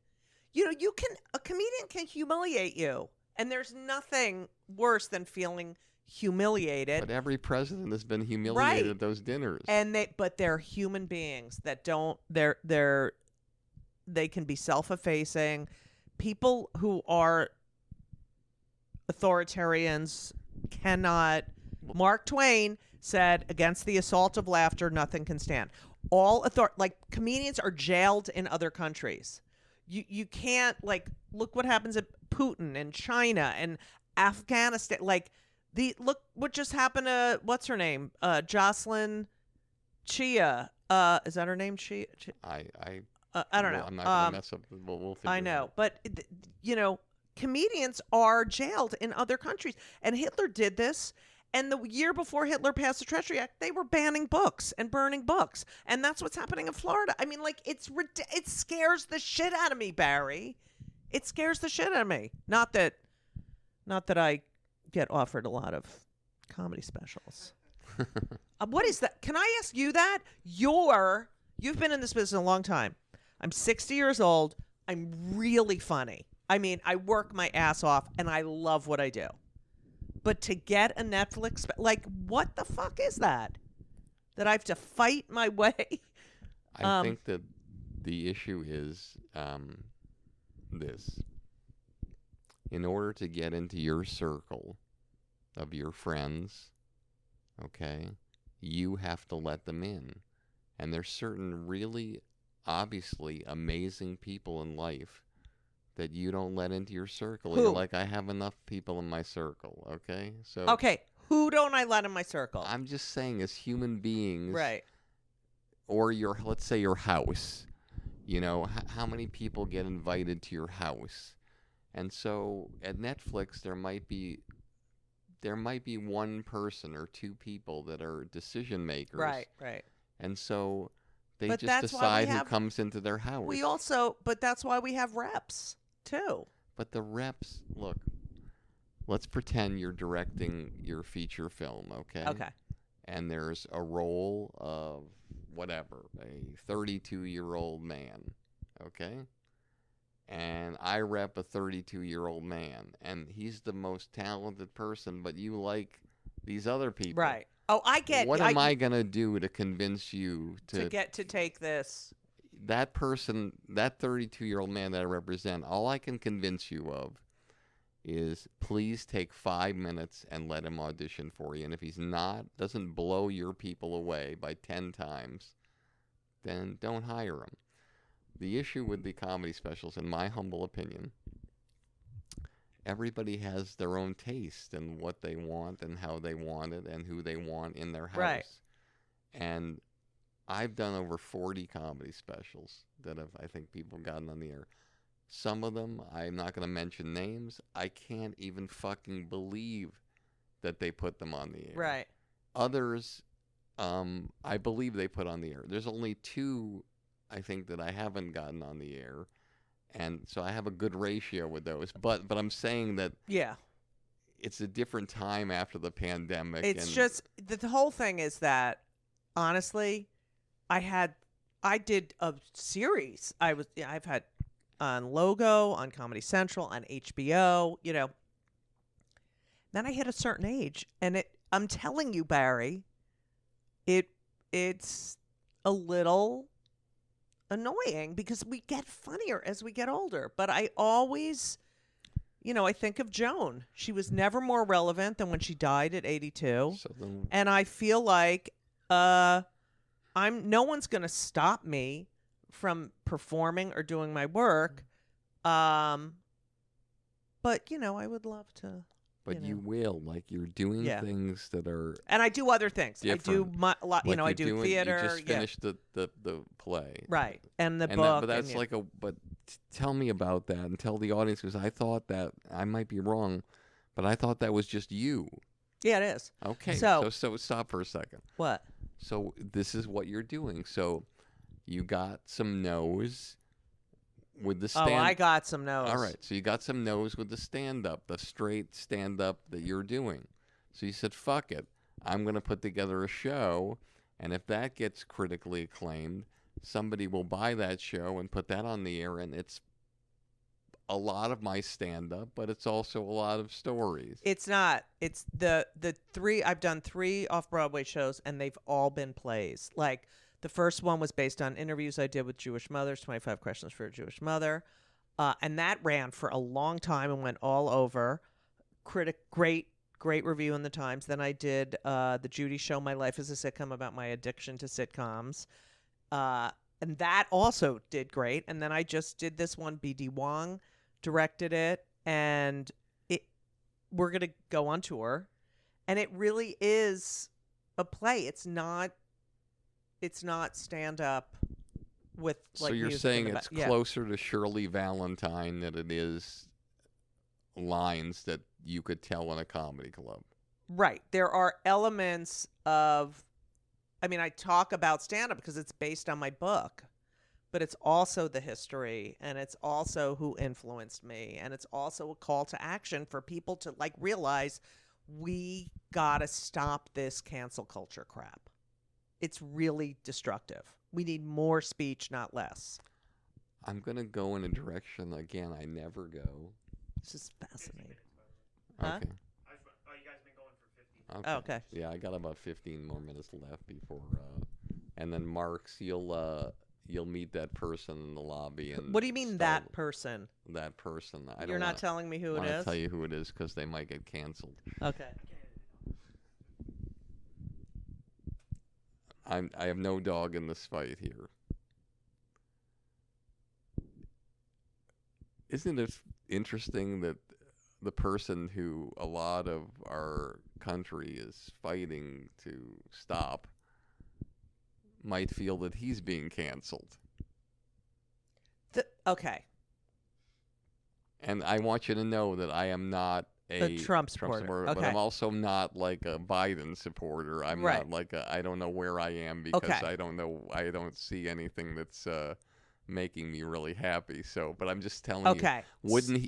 You know, a comedian can humiliate you, and there's nothing worse than feeling humiliated. But every president has been humiliated at those dinners. And but they're human beings that don't. They can be self-effacing. People who are authoritarians cannot. Mark Twain said, "Against the assault of laughter, nothing can stand." Like comedians are jailed in other countries. You can't, like, look what happens at Putin in China and Afghanistan. Like, look what just happened to what's her name, Jocelyn Chia. Is that her name? Chia? I don't know. I'm not gonna mess up. We'll figure I it know, out. but you know, comedians are jailed in other countries, and Hitler did this. And the year before Hitler passed the Treasury Act, they were banning books and burning books, and that's what's happening in Florida. I mean, like, it scares the shit out of me, Barry. It scares the shit out of me. Not that I get offered a lot of comedy specials. What is that? Can I ask you that? You've been in this business a long time. I'm 60 years old. I'm really funny. I mean, I work my ass off, and I love what I do. But to get a Netflix, like, what the fuck is that? That I have to fight my way? I think that the issue is this. In order to get into your circle of your friends, okay, you have to let them in. And there's certain really obviously amazing people in life that you don't let into your circle. Who? You're like, I have enough people in my circle, okay? So Okay, who don't I let in my circle? I'm just saying, as human beings, Right. or let's say your house, you know, how many people get invited to your house? And so at Netflix, there might be one person or two people that are decision makers. Right. And so they But just that's why decide we who have- comes into their house. But that's why we have reps too. But the reps, look, let's pretend you're directing your feature film, okay? Okay. And there's a role of whatever, a 32-year-old man, okay? And I rep a 32-year-old man, and he's the most talented person, but you like these other people. Right. Oh, I get. What am I going to do to convince you to get to take this? That person, that 32-year-old man that I represent, all I can convince you of is please take 5 minutes and let him audition for you. And if he's doesn't blow your people away by 10 times, then don't hire him. The issue with the comedy specials, in my humble opinion, everybody has their own taste and what they want and how they want it and who they want in their house. Right. And I've done over 40 comedy specials that have, I think, people gotten on the air. Some of them, I'm not going to mention names, I can't even fucking believe that they put them on the air. Right. Others, I believe they put on the air. There's only 2, I think, that I haven't gotten on the air. And so I have a good ratio with those. But I'm saying that it's a different time after the pandemic. It's just, the whole thing is that, honestly, I did a series. I've had on Logo, on Comedy Central, on HBO, you know. Then I hit a certain age, and I'm telling you, Barry, it's a little annoying because we get funnier as we get older. But I always, you know, I think of Joan. She was never more relevant than when she died at 82. And I feel like no one's going to stop me from performing or doing my work. But, you know, I would love to. But you will, like, you're doing things that are, and I do other things. different. I do like I do theater. You just finished the play, right, and the book. But that's tell me about that and tell the audience, because I thought that, I might be wrong, but I thought that was just you. Yeah, it is. Okay, so stop for a second. What? So this is what you're doing. So you got some no's with the stand. Oh, I got some no's. All right, so you got some no's with the stand-up, the straight stand-up that you're doing. So you said, fuck it. I'm going to put together a show, and if that gets critically acclaimed, somebody will buy that show and put that on the air, and it's a lot of my stand-up, but it's also a lot of stories. It's not. It's the three. I've done 3 off-Broadway shows, and they've all been plays. Like, the first one was based on interviews I did with Jewish mothers, 25 Questions for a Jewish Mother. And that ran for a long time and went all over. Great review in the Times. Then I did the Judy Show, My Life as a Sitcom, about my addiction to sitcoms. And that also did great. And then I just did this one. B.D. Wong directed it. And we're going to go on tour. And it really is a play. It's not stand-up with like. So you're music saying in the it's yeah. closer to Shirley Valentine than it is lines that you could tell in a comedy club. Right. There are elements of, I mean, I talk about stand-up because it's based on my book, but it's also the history, and it's also who influenced me, and it's also a call to action for people to like realize we gotta stop this cancel culture crap. It's really destructive. We need more speech, not less. I'm going to go in a direction, again, I never go. This is fascinating. Okay. Huh? Oh, you guys been going for 15. Okay. Oh, okay. Yeah, I got about 15 more minutes left before, and then Marks, you'll meet that person in the lobby. And What do you mean that person? That person. You're not telling me who it is? I tell you who it is because they might get canceled. Okay. I have no dog in this fight here. Isn't it interesting that the person who a lot of our country is fighting to stop might feel that he's being canceled? Okay. And I want you to know that I am not a Trump supporter. Okay. But I'm also not like a Biden supporter. I'm Right. not like I don't know where I am because Okay. I don't see anything that's making me really happy. So, but I'm just telling you,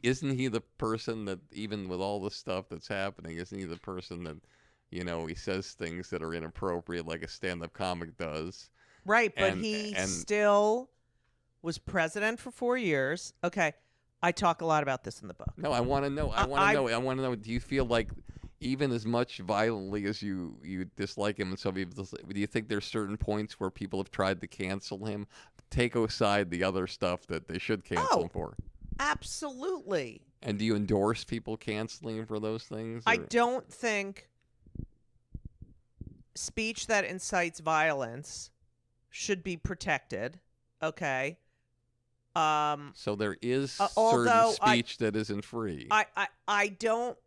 isn't he the person that, even with all the stuff that's happening, isn't he the person that, he says things that are inappropriate like a stand-up comic does? Right, but he still was president for 4 years. Okay. I talk a lot about this in the book. No, I want to know. I want to know. Do you feel like, even as much violently as you dislike him and some people, do you think there's certain points where people have tried to cancel him? Take aside the other stuff that they should cancel him for. Absolutely. And do you endorse people canceling him for those things? I don't think speech that incites violence should be protected. Okay. So there is although certain speech that isn't free. I don't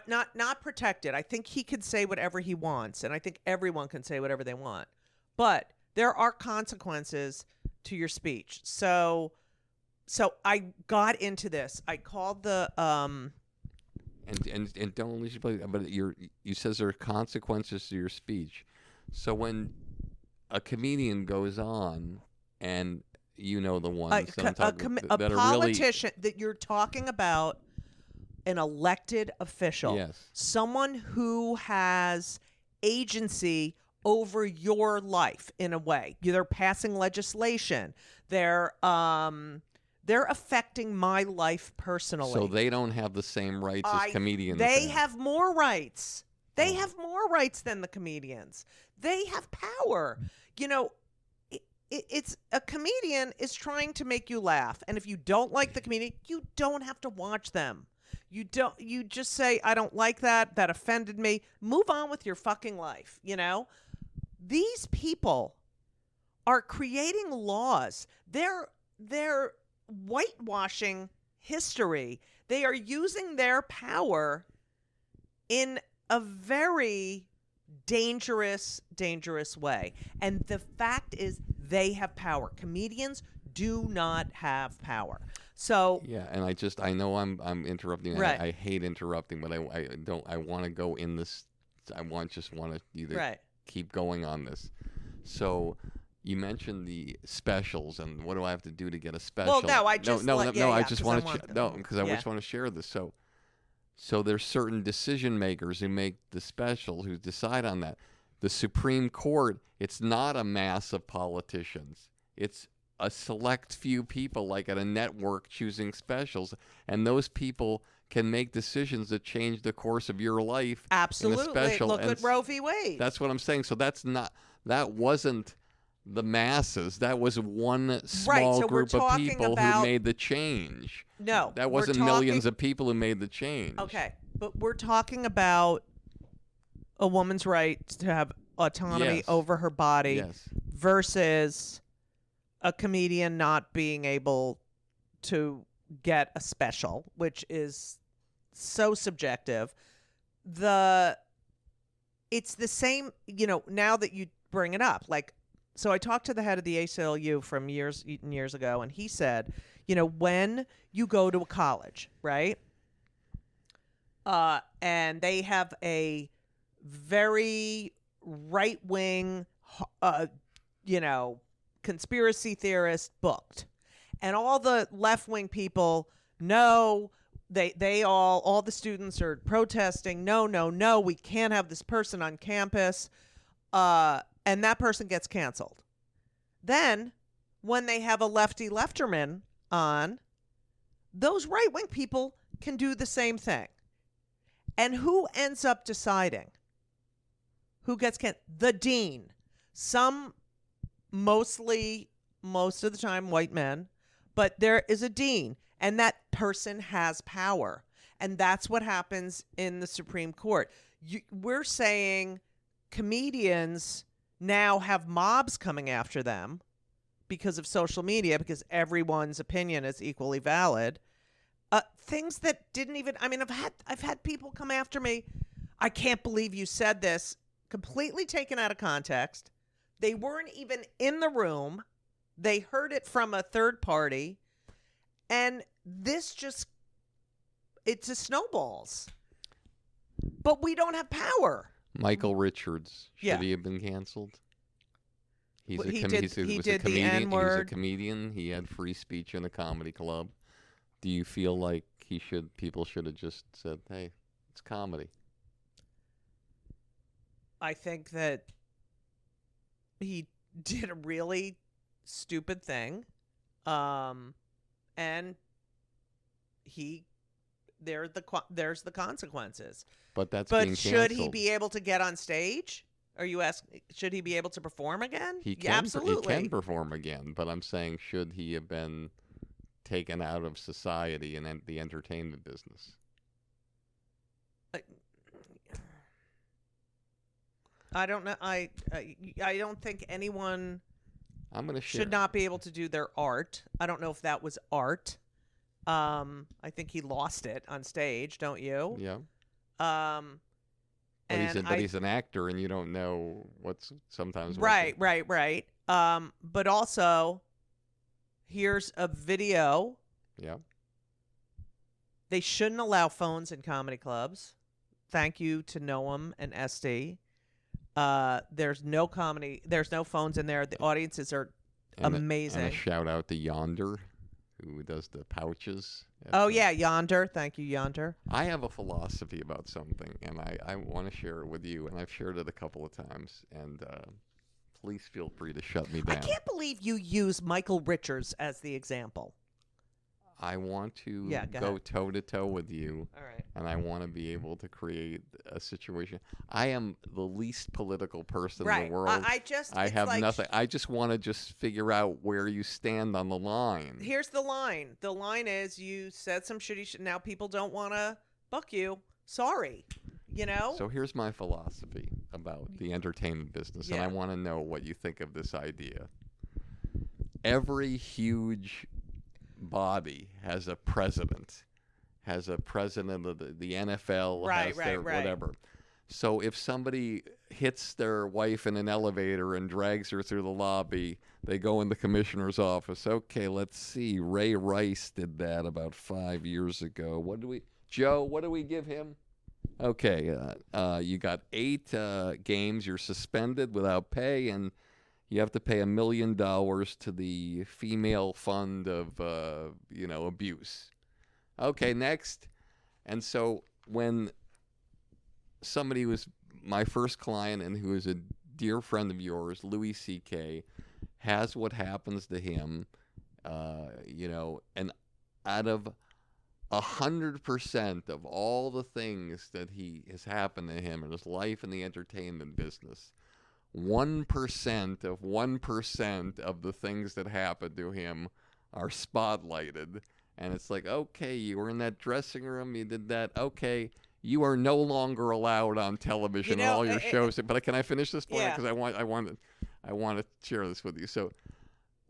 not protected. I think he could say whatever he wants, and I think everyone can say whatever they want. But there are consequences to your speech. So I got into this. I called the and don't lose your, but you says there are consequences to your speech. So when a comedian goes on and the ones that I'm talking a that politician that you're talking about, an elected official, yes, someone who has agency over your life in a way. They're passing legislation. They're affecting my life personally. So they don't have the same rights as comedians. They have more rights. They have more rights than the comedians. They have power. It's a comedian is trying to make you laugh, and if you don't like the comedian, you don't have to watch them. You just say, I don't like that offended me. Move on with your fucking life. These people are creating laws. They're whitewashing history. They are using their power in a very dangerous way. And the fact is, they have power. Comedians do not have power. So yeah, and I know I'm interrupting. Right. I hate interrupting, but I want to go in this. I just want you to keep going on this. So you mentioned the specials, and what do I have to do to get a special? Well, no, I just no. I just want to I because I just want to share this. So So there's certain decision makers who make the special, who decide on that. The Supreme Court, it's not a mass of politicians. It's a select few people, like at a network, choosing specials. And those people can make decisions that change the course of your life. Absolutely. In a special. Look And at Roe v. Wade. that's what I'm saying. So that wasn't the masses. That was one small so we're group of talking people about- who made the change. No. That we're wasn't talking- millions of people who made the change. Okay. But we're talking about a woman's right to have autonomy Yes. over her body Yes. versus a comedian not being able to get a special, which is so subjective. It's the same, now that you bring it up. Like, so I talked to the head of the ACLU from years and years ago, and he said, when you go to a college, right? And they have a very right-wing, conspiracy theorist booked. And all the left-wing people know, all the students are protesting, no, we can't have this person on campus. And that person gets canceled. Then, when they have a lefterman on, those right-wing people can do the same thing. And who ends up deciding who gets canceled? The dean. Most of the time, white men, but there is a dean, and that person has power. And that's what happens in the Supreme Court. We're saying comedians now have mobs coming after them because of social media, because everyone's opinion is equally valid. Things that didn't even, I've had people come after me. I can't believe you said this, completely taken out of context. They weren't even in the room. They heard it from a third party. And this it's a snowballs. But we don't have power. Michael Richards, should Yeah. he have been canceled? He did was the a comedian. He was a N-word. comedian. He had free speech in a comedy club. Do you feel like people should have just said, "Hey, it's comedy"? I think that he did a really stupid thing. And there's the consequences. But that's But being should he canceled. be able to get on stage? Are you asking, should he be able to perform again? He Yeah, can. absolutely. He can perform again. But I'm saying, should he have been taken out of society and the entertainment business? I don't know. I don't think anyone I'm going to share. should not be able to do their art. I don't know if that was art. I think he lost it on stage, don't you? Yeah. But He's an actor, and you don't know what's sometimes. right. But also, here's a video. Yeah. They shouldn't allow phones in comedy clubs. Thank you to Noam and SD. There's no phones in there. The audiences are amazing. And a shout out to Yonder, who does the pouches. Yonder. Thank you, Yonder. I have a philosophy about something, and I want to share it with you, and I've shared it a couple of times, and please feel free to shut me down. I can't believe you use Michael Richards as the example. I want to go go ahead. toe-to-toe with you, All right. and I want to be able to create a situation. I am the least political person in Right. the world. I I have nothing. I just want to figure out where you stand on the line. Here's the line. The line is you said some shitty shit. Now people don't want to buck you. Sorry. So here's my philosophy about the entertainment business, and Yeah. I want to know what you think of this idea. Every huge body has a president of the NFL, has their whatever. So if somebody hits their wife in an elevator and drags her through the lobby, they go in the commissioner's office. Okay, let's see. Ray Rice did that about 5 years ago. What do we give him? Okay, you got 8 games. You're suspended without pay, and you have to pay $1 million to the female fund of, abuse. Okay, next. And so when somebody was my first client and who is a dear friend of yours, Louis C.K., has what happens to him, and out of 100% of all the things that has happened to him in his life in the entertainment business, 1% of 1% of the things that happened to him are spotlighted. And it's like, okay, you were in that dressing room, you did that. Okay, you are no longer allowed on television on all your shows. But can I finish this point? Yeah. Because I want to share this with you. So,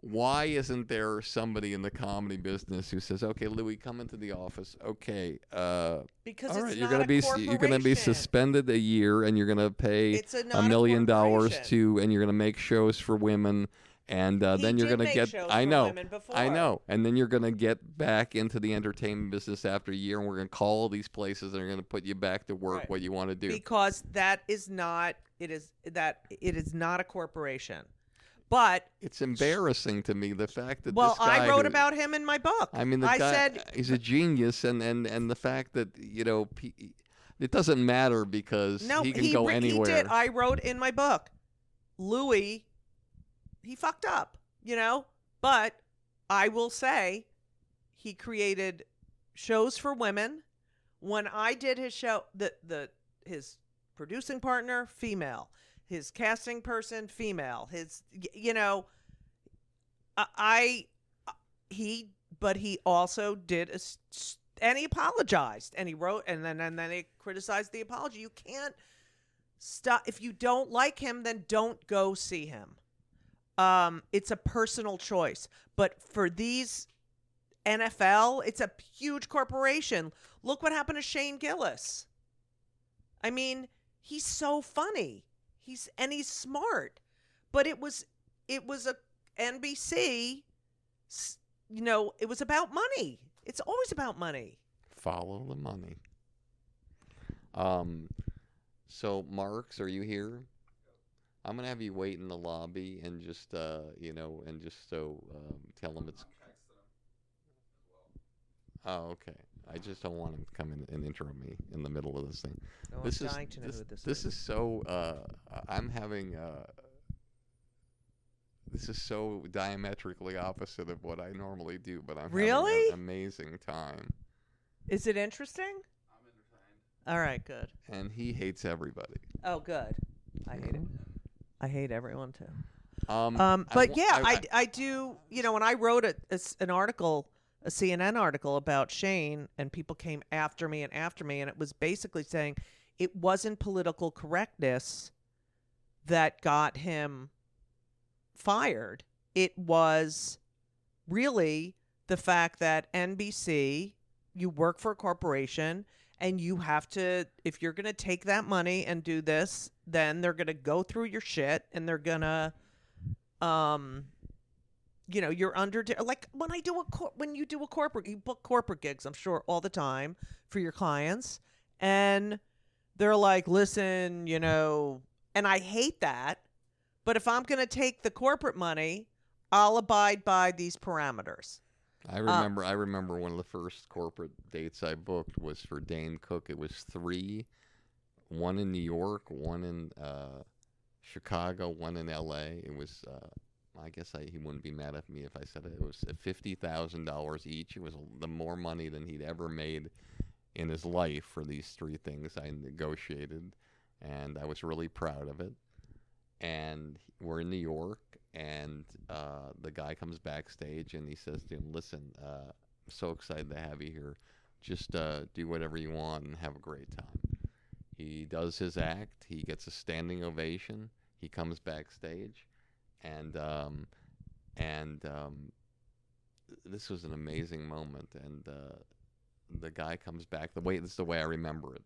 why isn't there somebody in the comedy business who says, "Okay, Louis, come into the office. Okay, Because all it's right, not you're gonna be suspended a year, and you're gonna pay It's $1 not a million corporation. to, and you're gonna make shows for women." And then you're did gonna make get. shows I for know. women before. I know. And then you're gonna get back into the entertainment business after a year, and we're gonna call all these places, and they're gonna put you back to work. Right. What you want to do? Because that is not. It is not a corporation. But It's embarrassing to me the fact that well, this guy I wrote who- about him in my book. I mean, the I guy, said he's a genius, and the fact that it doesn't matter because no. he can go anywhere. He did. I wrote in my book, Louis, he fucked up, But I will say, he created shows for women. When I did his show, his producing partner, female. His casting person, female. But he also did and he apologized, and he wrote, and then he criticized the apology. You can't stop if you don't like him, then don't go see him. It's a personal choice, but for these NFL, it's a huge corporation. Look what happened to Shane Gillis. I mean, he's so funny. He's smart, but it was a NBC. It was about money. It's always about money. Follow the money. So Marks, are you here? I'm gonna have you wait in the lobby and just tell him it's. Oh, okay. I just don't want him to come in and interrupt me in the middle of this thing. Oh, this I'm is dying to know who this this is so. I'm having. This is so diametrically opposite of what I normally do, but I'm having an amazing time. Is it interesting? I'm entertained. All right, good. And he hates everybody. Oh, good. I hate it. I hate everyone too. But I do. When I wrote an article, a CNN article about Shane, and people came after me, and it was basically saying it wasn't political correctness that got him fired. It was really the fact that NBC, you work for a corporation, and you have to, if you're going to take that money and do this, then they're going to go through your shit, and they're going to, you're under, like when you do a corporate, you book corporate gigs, I'm sure all the time for your clients, and they're like, listen, and I hate that. But if I'm going to take the corporate money, I'll abide by these parameters. I remember one of the first corporate dates I booked was for Dane Cook. It was 3, one in New York, one in Chicago, one in L.A. It was, I guess he wouldn't be mad at me if I said it. It was $50,000 each. It was the more money than he'd ever made in his life for these 3 things I negotiated, and I was really proud of it. And we're in New York, and the guy comes backstage, and he says to him, listen, I'm so excited to have you here. Just do whatever you want and have a great time. He does his act. He gets a standing ovation. He comes backstage, and this was an amazing moment. And the guy comes back. This is the way I remember it.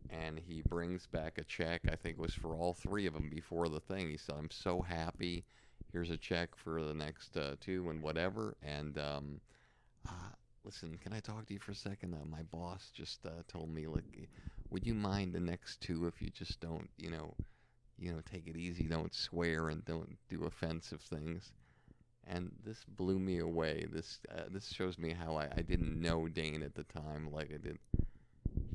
And he brings back a check. I think it was for all 3 of them before the thing. He said, I'm so happy. Here's a check for the next 2 and whatever. And listen, can I talk to you for a second? My boss just told me, like, would you mind the next 2 if you just don't, take it easy, don't swear, and don't do offensive things. And this blew me away. This shows me how I didn't know Dane at the time like I did.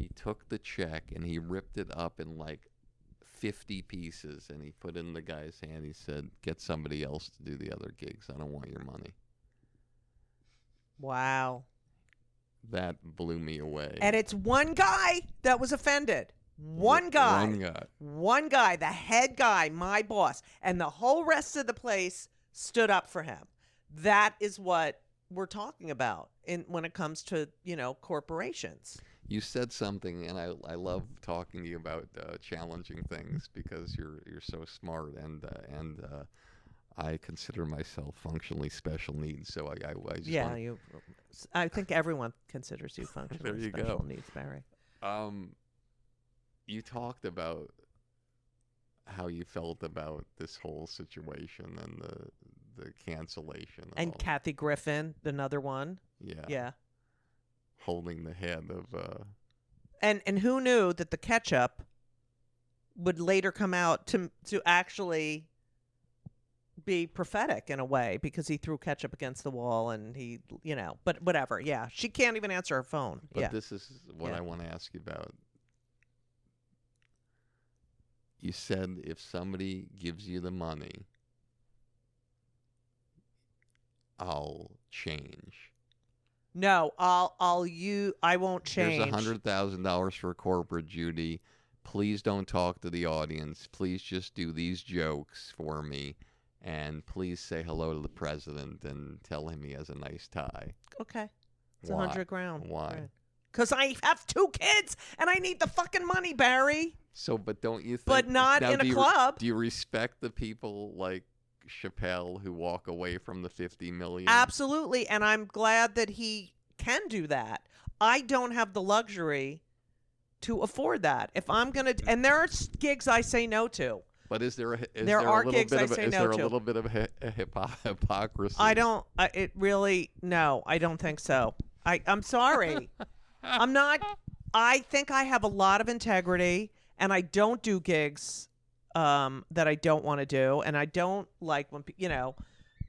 he took the check and he ripped it up in like 50 pieces, and he put it in the guy's hand. He said, "Get somebody else to do the other gigs. I don't want your money." Wow. That blew me away. And it's one guy that was offended. One guy. One guy. One guy, the head guy, my boss. And the whole rest of the place stood up for him. That is what we're talking about when it comes to, corporations. You said something, and I love talking to you about challenging things because you're so smart, and I consider myself functionally special needs. So I just I think everyone considers you functionally There you special go. needs, Barry. You talked about how you felt about this whole situation and the cancellation And all. Kathy Griffin, another one. Yeah. Yeah. Holding the head of And who knew that the ketchup would later come out to actually be prophetic in a way, because he threw ketchup against the wall and he, but whatever. Yeah. She can't even answer her phone. But yeah. this is what Yeah. I want to ask you about. You said if somebody gives you the money, I'll change. No, I won't change. There's $100,000 for corporate, Judy. Please don't talk to the audience. Please just do these jokes for me. And please say hello to the president and tell him he has a nice tie. Okay. It's Why? $100,000. Why? Because I have 2 kids and I need the fucking money, Barry. So, but don't you think... But not now, in a do you club. Do you respect the people like Chappelle who walk away from the $50 million? Absolutely. And I'm glad that he can do that. I don't have the luxury to afford that. If I'm going to... And there are gigs I say no to. But is there a gigs I say no to. little bit of hypocrisy? I don't... it really... No, I don't think so. I'm sorry. I'm not... I think I have a lot of integrity, and I don't do gigs that I don't want to do, and I don't like when...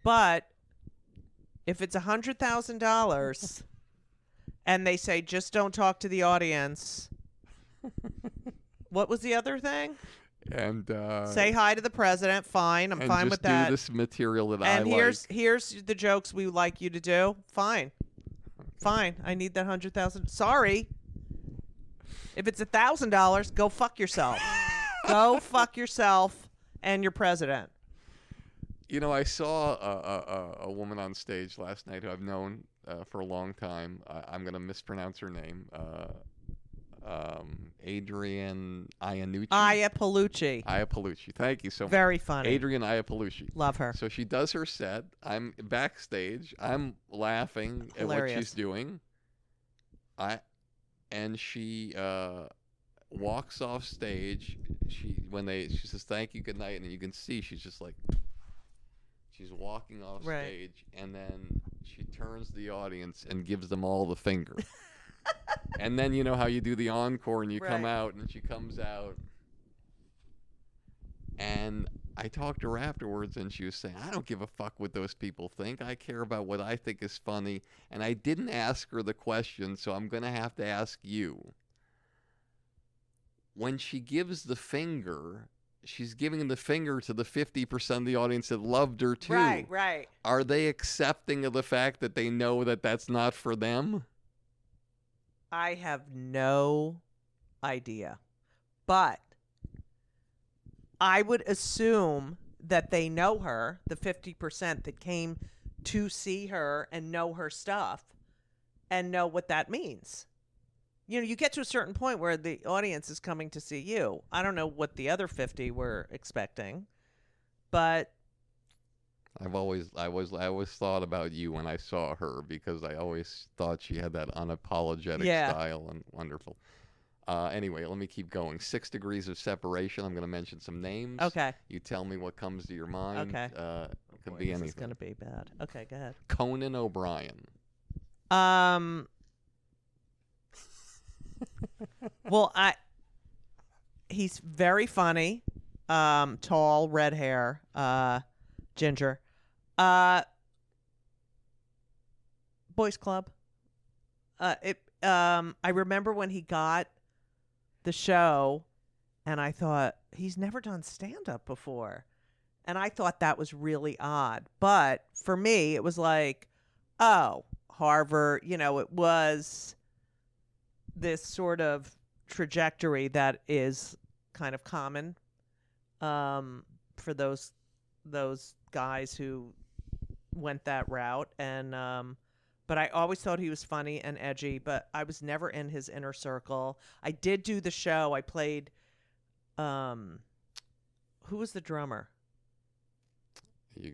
But if it's $100,000 and they say, just don't talk to the audience... What was the other thing? And say hi to the president. Fine, I'm fine with that. And just do this material that I like. And here's the jokes we would like you to do. Fine, fine. I need that $100,000. Sorry. If it's $1,000, go fuck yourself. Go fuck yourself and your president. I saw a woman on stage last night who I've known for a long time. I'm gonna mispronounce her name. Adrian Iannucci. Iapolucci. Thank you so much. Very funny. Adrian Iapolucci. Love her. So she does her set. I'm backstage. I'm laughing Hilarious. at what she's doing. And she walks off stage. She says thank you, good night, and you can see she's just like she's walking off Right. stage, and then she turns to the audience and gives them all the finger. And then you know how you do the encore and you come Right. out, and she comes out. And I talked to her afterwards, and she was saying, I don't give a fuck what those people think. I care about what I think is funny. And I didn't ask her the question, so I'm going to have to ask you. When she gives the finger, she's giving the finger to the 50% of the audience that loved her too. Right. Are they accepting of the fact that they know that that's not for them? I have no idea. But I would assume that they know her, the 50% that came to see her and know her stuff and know what that means. You get to a certain point where the audience is coming to see you. I don't know what the other 50 were expecting, but I always thought about you when I saw her, because I always thought she had that unapologetic style, and wonderful. Anyway, let me keep going. 6 degrees of separation. I'm going to mention some names. Okay. You tell me what comes to your mind. Okay. It could be anything. This is going to be bad. Okay, go ahead. Conan O'Brien. Well, he's very funny. Tall, red hair, ginger. Boys Club. I remember when he got the show, and I thought, he's never done stand-up before. And I thought that was really odd. But for me, it was like, oh, Harvard, it was this sort of trajectory that is kind of common for those guys who went that route. And but I always thought he was funny and edgy, but I was never in his inner circle. I did do the show. I played who was the drummer?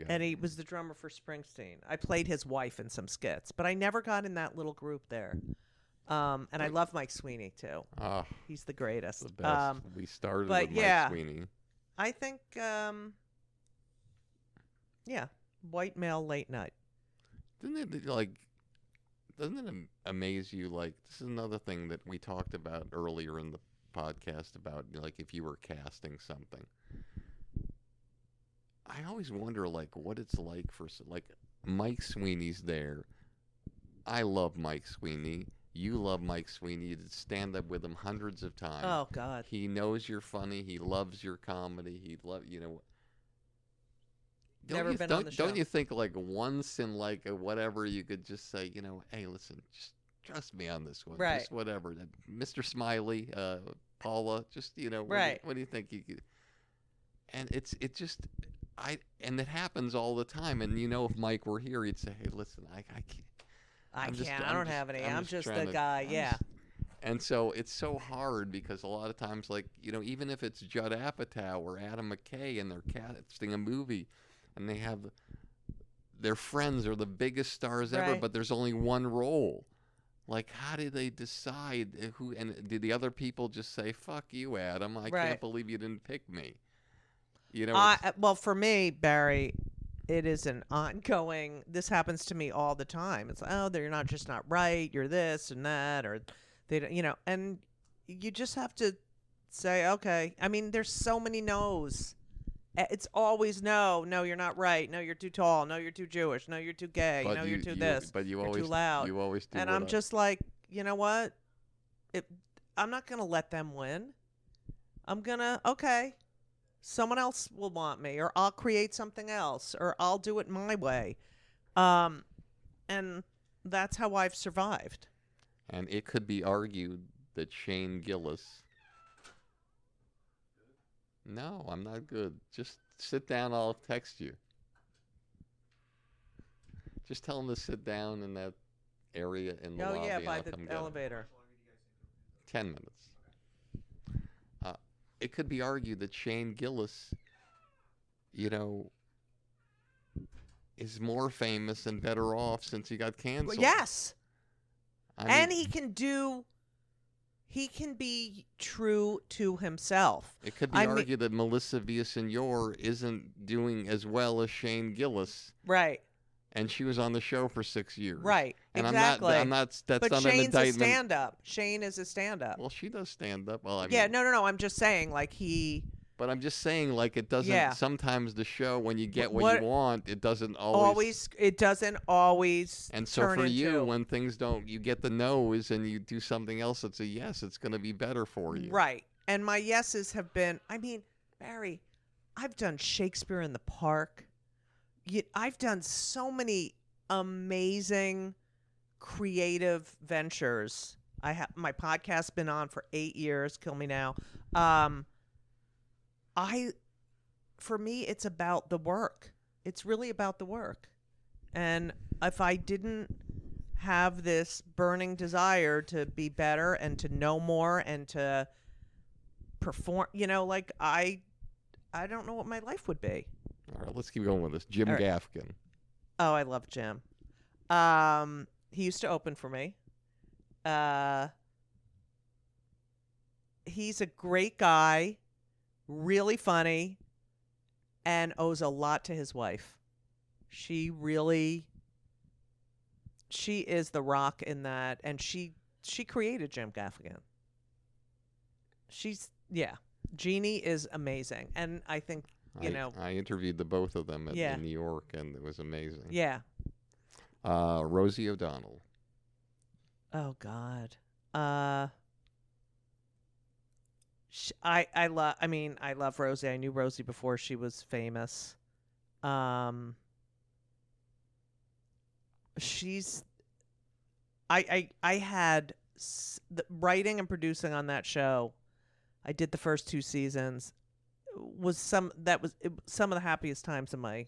And he was the drummer for Springsteen. I played his wife in some skits, but I never got in that little group there. And I love Mike Sweeney too. He's the greatest. The best. We started but with Mike Sweeney. I think, white male late night. Doesn't it amaze you? Like, this is another thing that we talked about earlier in the podcast about, like, if you were casting something. I always wonder, like, what it's like for, like, Mike Sweeney's there. I love Mike Sweeney. You love Mike Sweeney. You did stand up with him hundreds of times. Oh, God. He knows you're funny. He loves your comedy. Never been on the show. Don't you think, like, once in, like, a whatever, you could just say, hey, listen, just trust me on this one. Right. Just whatever. Mr. Smiley, Paula, just, right. What do you think you could? And it it happens all the time. And, if Mike were here, he'd say, hey, listen, I can't. I don't have any. I'm just the guy. Yeah. And so it's so hard because a lot of times, like, even if it's Judd Apatow or Adam McKay and they're casting a movie and they have their friends are the biggest stars ever, but there's only one role. Like, how do they decide who? And did the other people just say, fuck you, Adam? I can't believe you didn't pick me. Well, for me, Barry, it is an ongoing, this happens to me all the time. It's like, oh, you're not right. You're this and that, or they don't, and you just have to say, okay. I mean, there's so many no's. It's always no, you're not right. No, you're too tall. No, you're too Jewish. No, you're too gay. No, you're too this. But you're too loud. You always do. And I'm just like, you know what? I'm not going to let them win. I'm going to, okay. Someone else will want me, or I'll create something else, or I'll do it my way. And that's how I've survived. And it could be argued that Shane Gillis... No, I'm not good. Just sit down, I'll text you. Just tell him to sit down in that area in the lobby. Oh, yeah, by and I'll the come get him. elevator. 10 minutes. It could be argued that Shane Gillis, is more famous and better off since he got canceled. Well, yes. And he can be true to himself. It could be argued that Melissa Villaseñor isn't doing as well as Shane Gillis. Right. And she was on the show for 6 years. Right. And exactly. I'm not. That's but not Shane's an indictment. a stand-up. Shane is a stand-up. Well, she does stand up. Well, I mean, yeah. No. I'm just saying, like But I'm just saying, like, it doesn't. Yeah. Sometimes the show, when you get what you want, it doesn't always. It doesn't always. And so for you, when things don't, you get the no's and you do something else that's a yes. It's going to be better for you. Right. And my yeses have been. I mean, Barry, I've done Shakespeare in the Park. I've done so many amazing creative ventures. My podcast's been on for 8 years. Kill me now. For me, it's about the work. It's really about the work. And if I didn't have this burning desire to be better and to know more and to perform, like I don't know what my life would be. All right, let's keep going with this. Jim Gaffigan. Oh, I love Jim. He used to open for me. He's a great guy, really funny, and owes a lot to his wife. She is the rock in that, and she created Jim Gaffigan. Jeannie is amazing, and I think I interviewed the both of them in New York, and it was amazing. Yeah. Rosie O'Donnell. Oh God. I love Rosie. I knew Rosie before she was famous. She's I had the writing and producing on that show. I did the first 2 seasons. Was some of the happiest times in my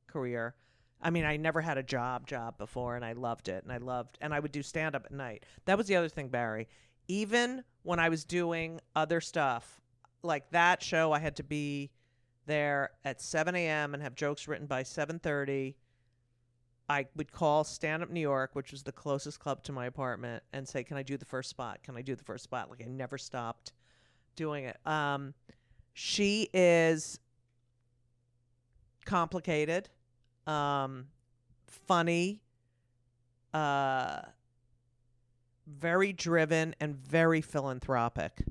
career. I mean, I never had a job before, and I loved it. And I would do stand up at night. That was the other thing, Barry. Even when I was doing other stuff, like that show, I had to be there at 7 a.m. and have jokes written by 7:30. I would call Stand Up New York, which was the closest club to my apartment, and say, "Can I do the first spot? Can I do the first spot?" Like I never stopped doing it. She is complicated, funny, very driven, and very philanthropic.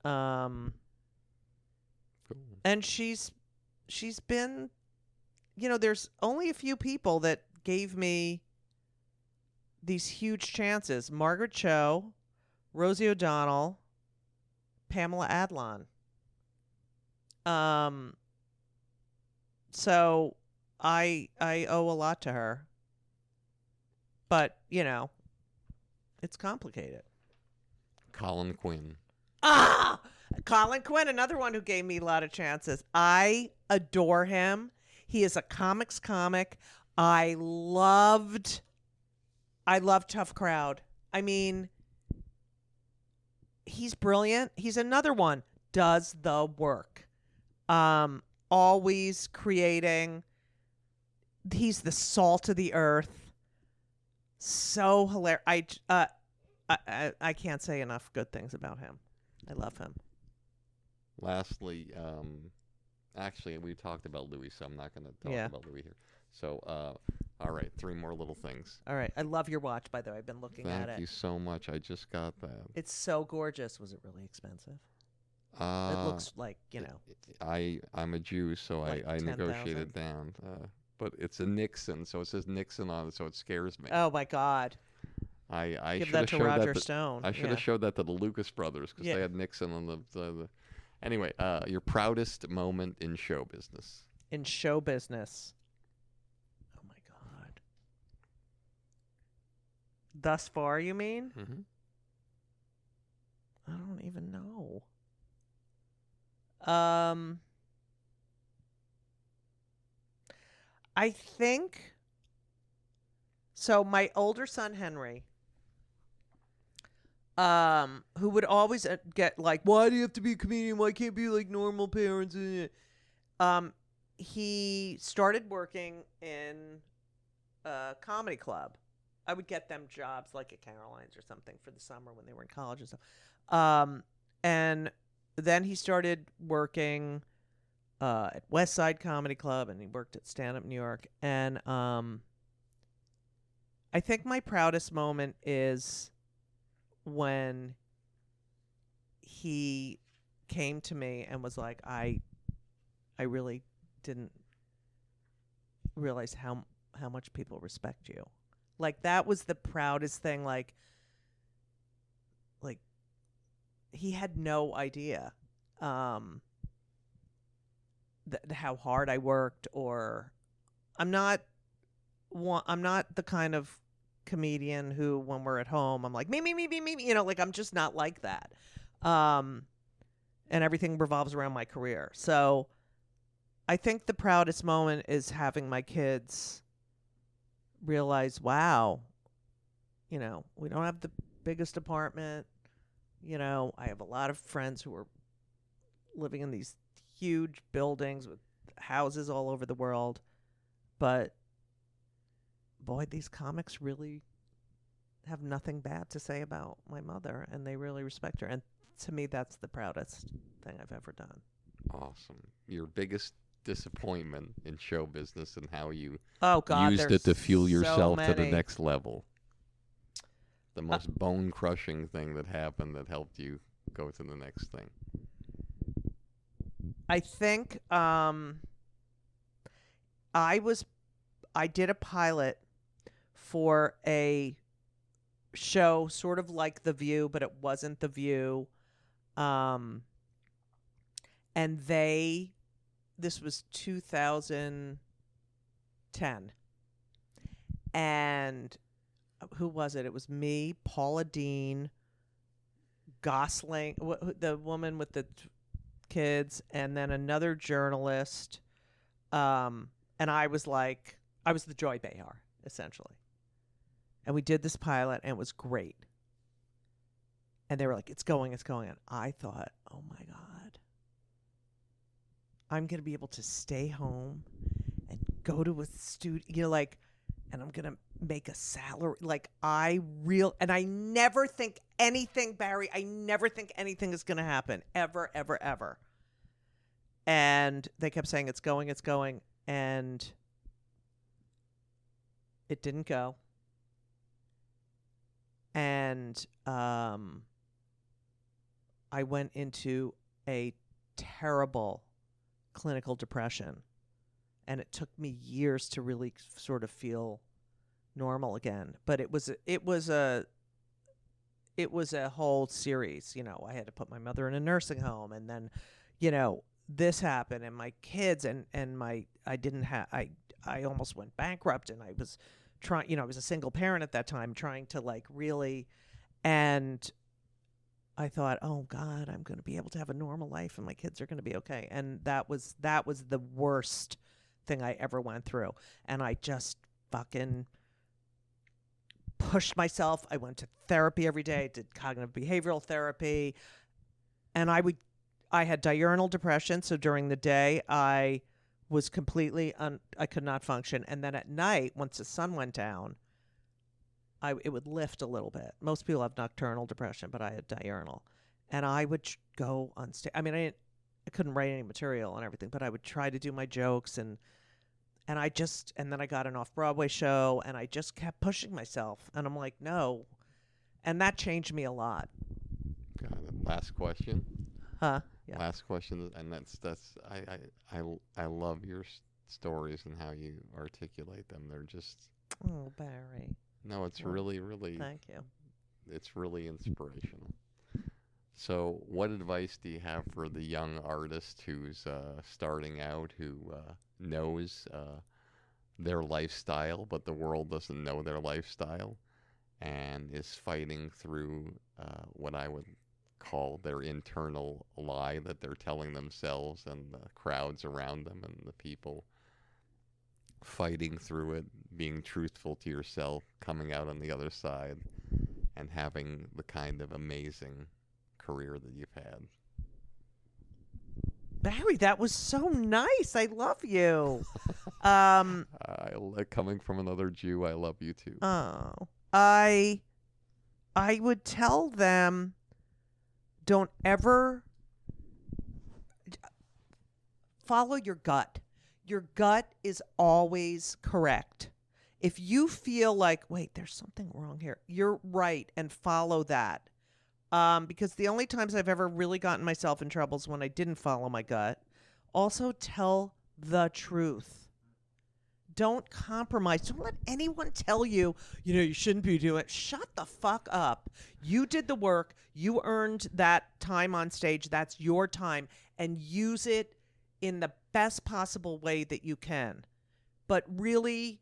Cool. And she's been, there's only a few people that gave me these huge chances. Margaret Cho, Rosie O'Donnell, Pamela Adlon. So I owe a lot to her. But, it's complicated. Colin Quinn. Colin Quinn, another one who gave me a lot of chances. I adore him. He is a comics comic. I loved Tough Crowd. I mean, he's brilliant. He's another one. Does the work. Always creating. He's the salt of the earth. So hilarious. I can't say enough good things about him. I love him. Lastly, actually, we talked about Louis, so I'm not going to talk about Louis here. So, all right, 3 more little things. All right. I love your watch, by the way. I've been looking at it. Thank you so much. I just got that. It's so gorgeous. Was it really expensive? It looks like, I'm a Jew, so like I 10,000. negotiated down. But it's a Nixon, so it says Nixon on it, so it scares me. Oh, my God. I Give should that have to showed Roger that to, Stone. I should have showed that to the Lucas brothers because they had Nixon on the. Anyway, your proudest moment in show business. In show business. Oh my God. Thus far, you mean? Mm-hmm. I don't even know. I think so. My older son Henry, who would always get like, "Why do you have to be a comedian? Why can't you be like normal parents?" He started working in a comedy club. I would get them jobs like at Caroline's or something for the summer when they were in college and stuff. And then he started working at West Side Comedy Club, and he worked at Stand Up New York. And I think my proudest moment is when he came to me and was like, I really didn't realize how much people respect you. Like, that was the proudest thing. Like he had no idea how hard I worked, or I'm not the kind of comedian who, when we're at home, I'm like me, like I'm just not like that. And everything revolves around my career. So I think the proudest moment is having my kids realize, wow, we don't have the biggest apartment. I have a lot of friends who are living in these huge buildings with houses all over the world. But boy, these comics really have nothing bad to say about my mother, and they really respect her. And to me, that's the proudest thing I've ever done. Awesome. Your biggest disappointment in show business and how you used it to fuel yourself so to the next level. The most bone-crushing thing that happened that helped you go to the next thing. I think I did a pilot for a show sort of like The View, but it wasn't The View. and this was 2010, and who was it? It was me, Paula Dean, Gosling, the woman with the kids, and then another journalist. And I was the Joy Behar, essentially. And we did this pilot, and it was great. And they were like, it's going. And I thought, oh my God, I'm going to be able to stay home and go to a studio, and I'm going to make a salary. And I never think anything, Barry, I never think anything is going to happen, ever, ever, ever. And they kept saying, it's going. And it didn't go. And I went into a terrible clinical depression, and it took me years to really sort of feel normal again. But it was a whole series. I had to put my mother in a nursing home, and then, this happened, and my kids, and I almost went bankrupt, and I was trying, I was a single parent at that time, trying to really, and I thought, oh God, I'm going to be able to have a normal life, and my kids are going to be okay. And that was the worst thing I ever went through. And I just fucking pushed myself. I went to therapy every day, did cognitive behavioral therapy, and I had diurnal depression. So during the day, I was completely I could not function. And then at night, once the sun went down, it would lift a little bit. Most people have nocturnal depression, but I had diurnal. And I would go on stage. I mean, I couldn't write any material and everything, but I would try to do my jokes, and then I got an off-Broadway show, and I just kept pushing myself. And I'm like, no. And that changed me a lot. Got it. Last question. Huh? Yeah. Last question, and I love your stories and how you articulate them. They're just. Oh, Barry. No, it's really, really. Thank you. It's really inspirational. So, what advice do you have for the young artist who's starting out, who knows their lifestyle, but the world doesn't know their lifestyle, and is fighting through what I would call their internal lie that they're telling themselves and the crowds around them and the people, fighting through it, being truthful to yourself, coming out on the other side, and having the kind of amazing career that you've had? Barry, that was so nice. I love you. Coming from another Jew, I love you too. Oh, I would tell them, don't ever follow your gut. Your gut is always correct. If you feel like, wait, there's something wrong here, you're right, and follow that. Because the only times I've ever really gotten myself in trouble is when I didn't follow my gut. Also, tell the truth. Don't compromise. Don't let anyone tell you, you shouldn't be doing it. Shut the fuck up. You did the work. You earned that time on stage. That's your time. And use it in the best possible way that you can. But really,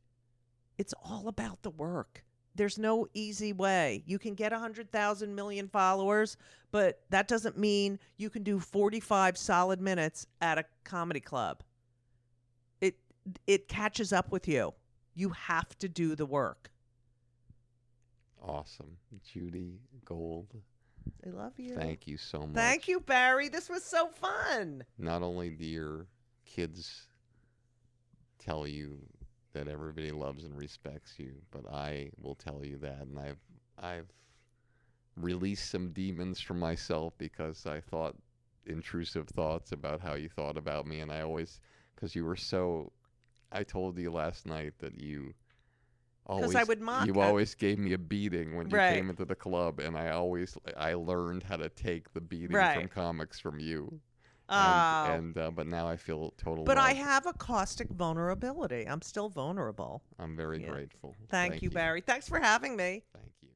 it's all about the work. There's no easy way. You can get 100,000 million followers, but that doesn't mean you can do 45 solid minutes at a comedy club. It catches up with you. You have to do the work. Awesome. Judy Gold. I love you. Thank you so much. Thank you, Barry. This was so fun. Not only do your kids tell you that everybody loves and respects you, but I will tell you that, and I've released some demons from myself because I thought intrusive thoughts about how you thought about me, and I always, because you were so, I told you last night that you always, I would mock. You always gave me a beating when you Right. came into the club, and I learned how to take the beating Right. from comics from you. Oh. But now I feel total But I love. have a caustic vulnerability. I'm still vulnerable. I'm very Yeah. grateful. Thank you, Barry. Thanks for having me. Thank you.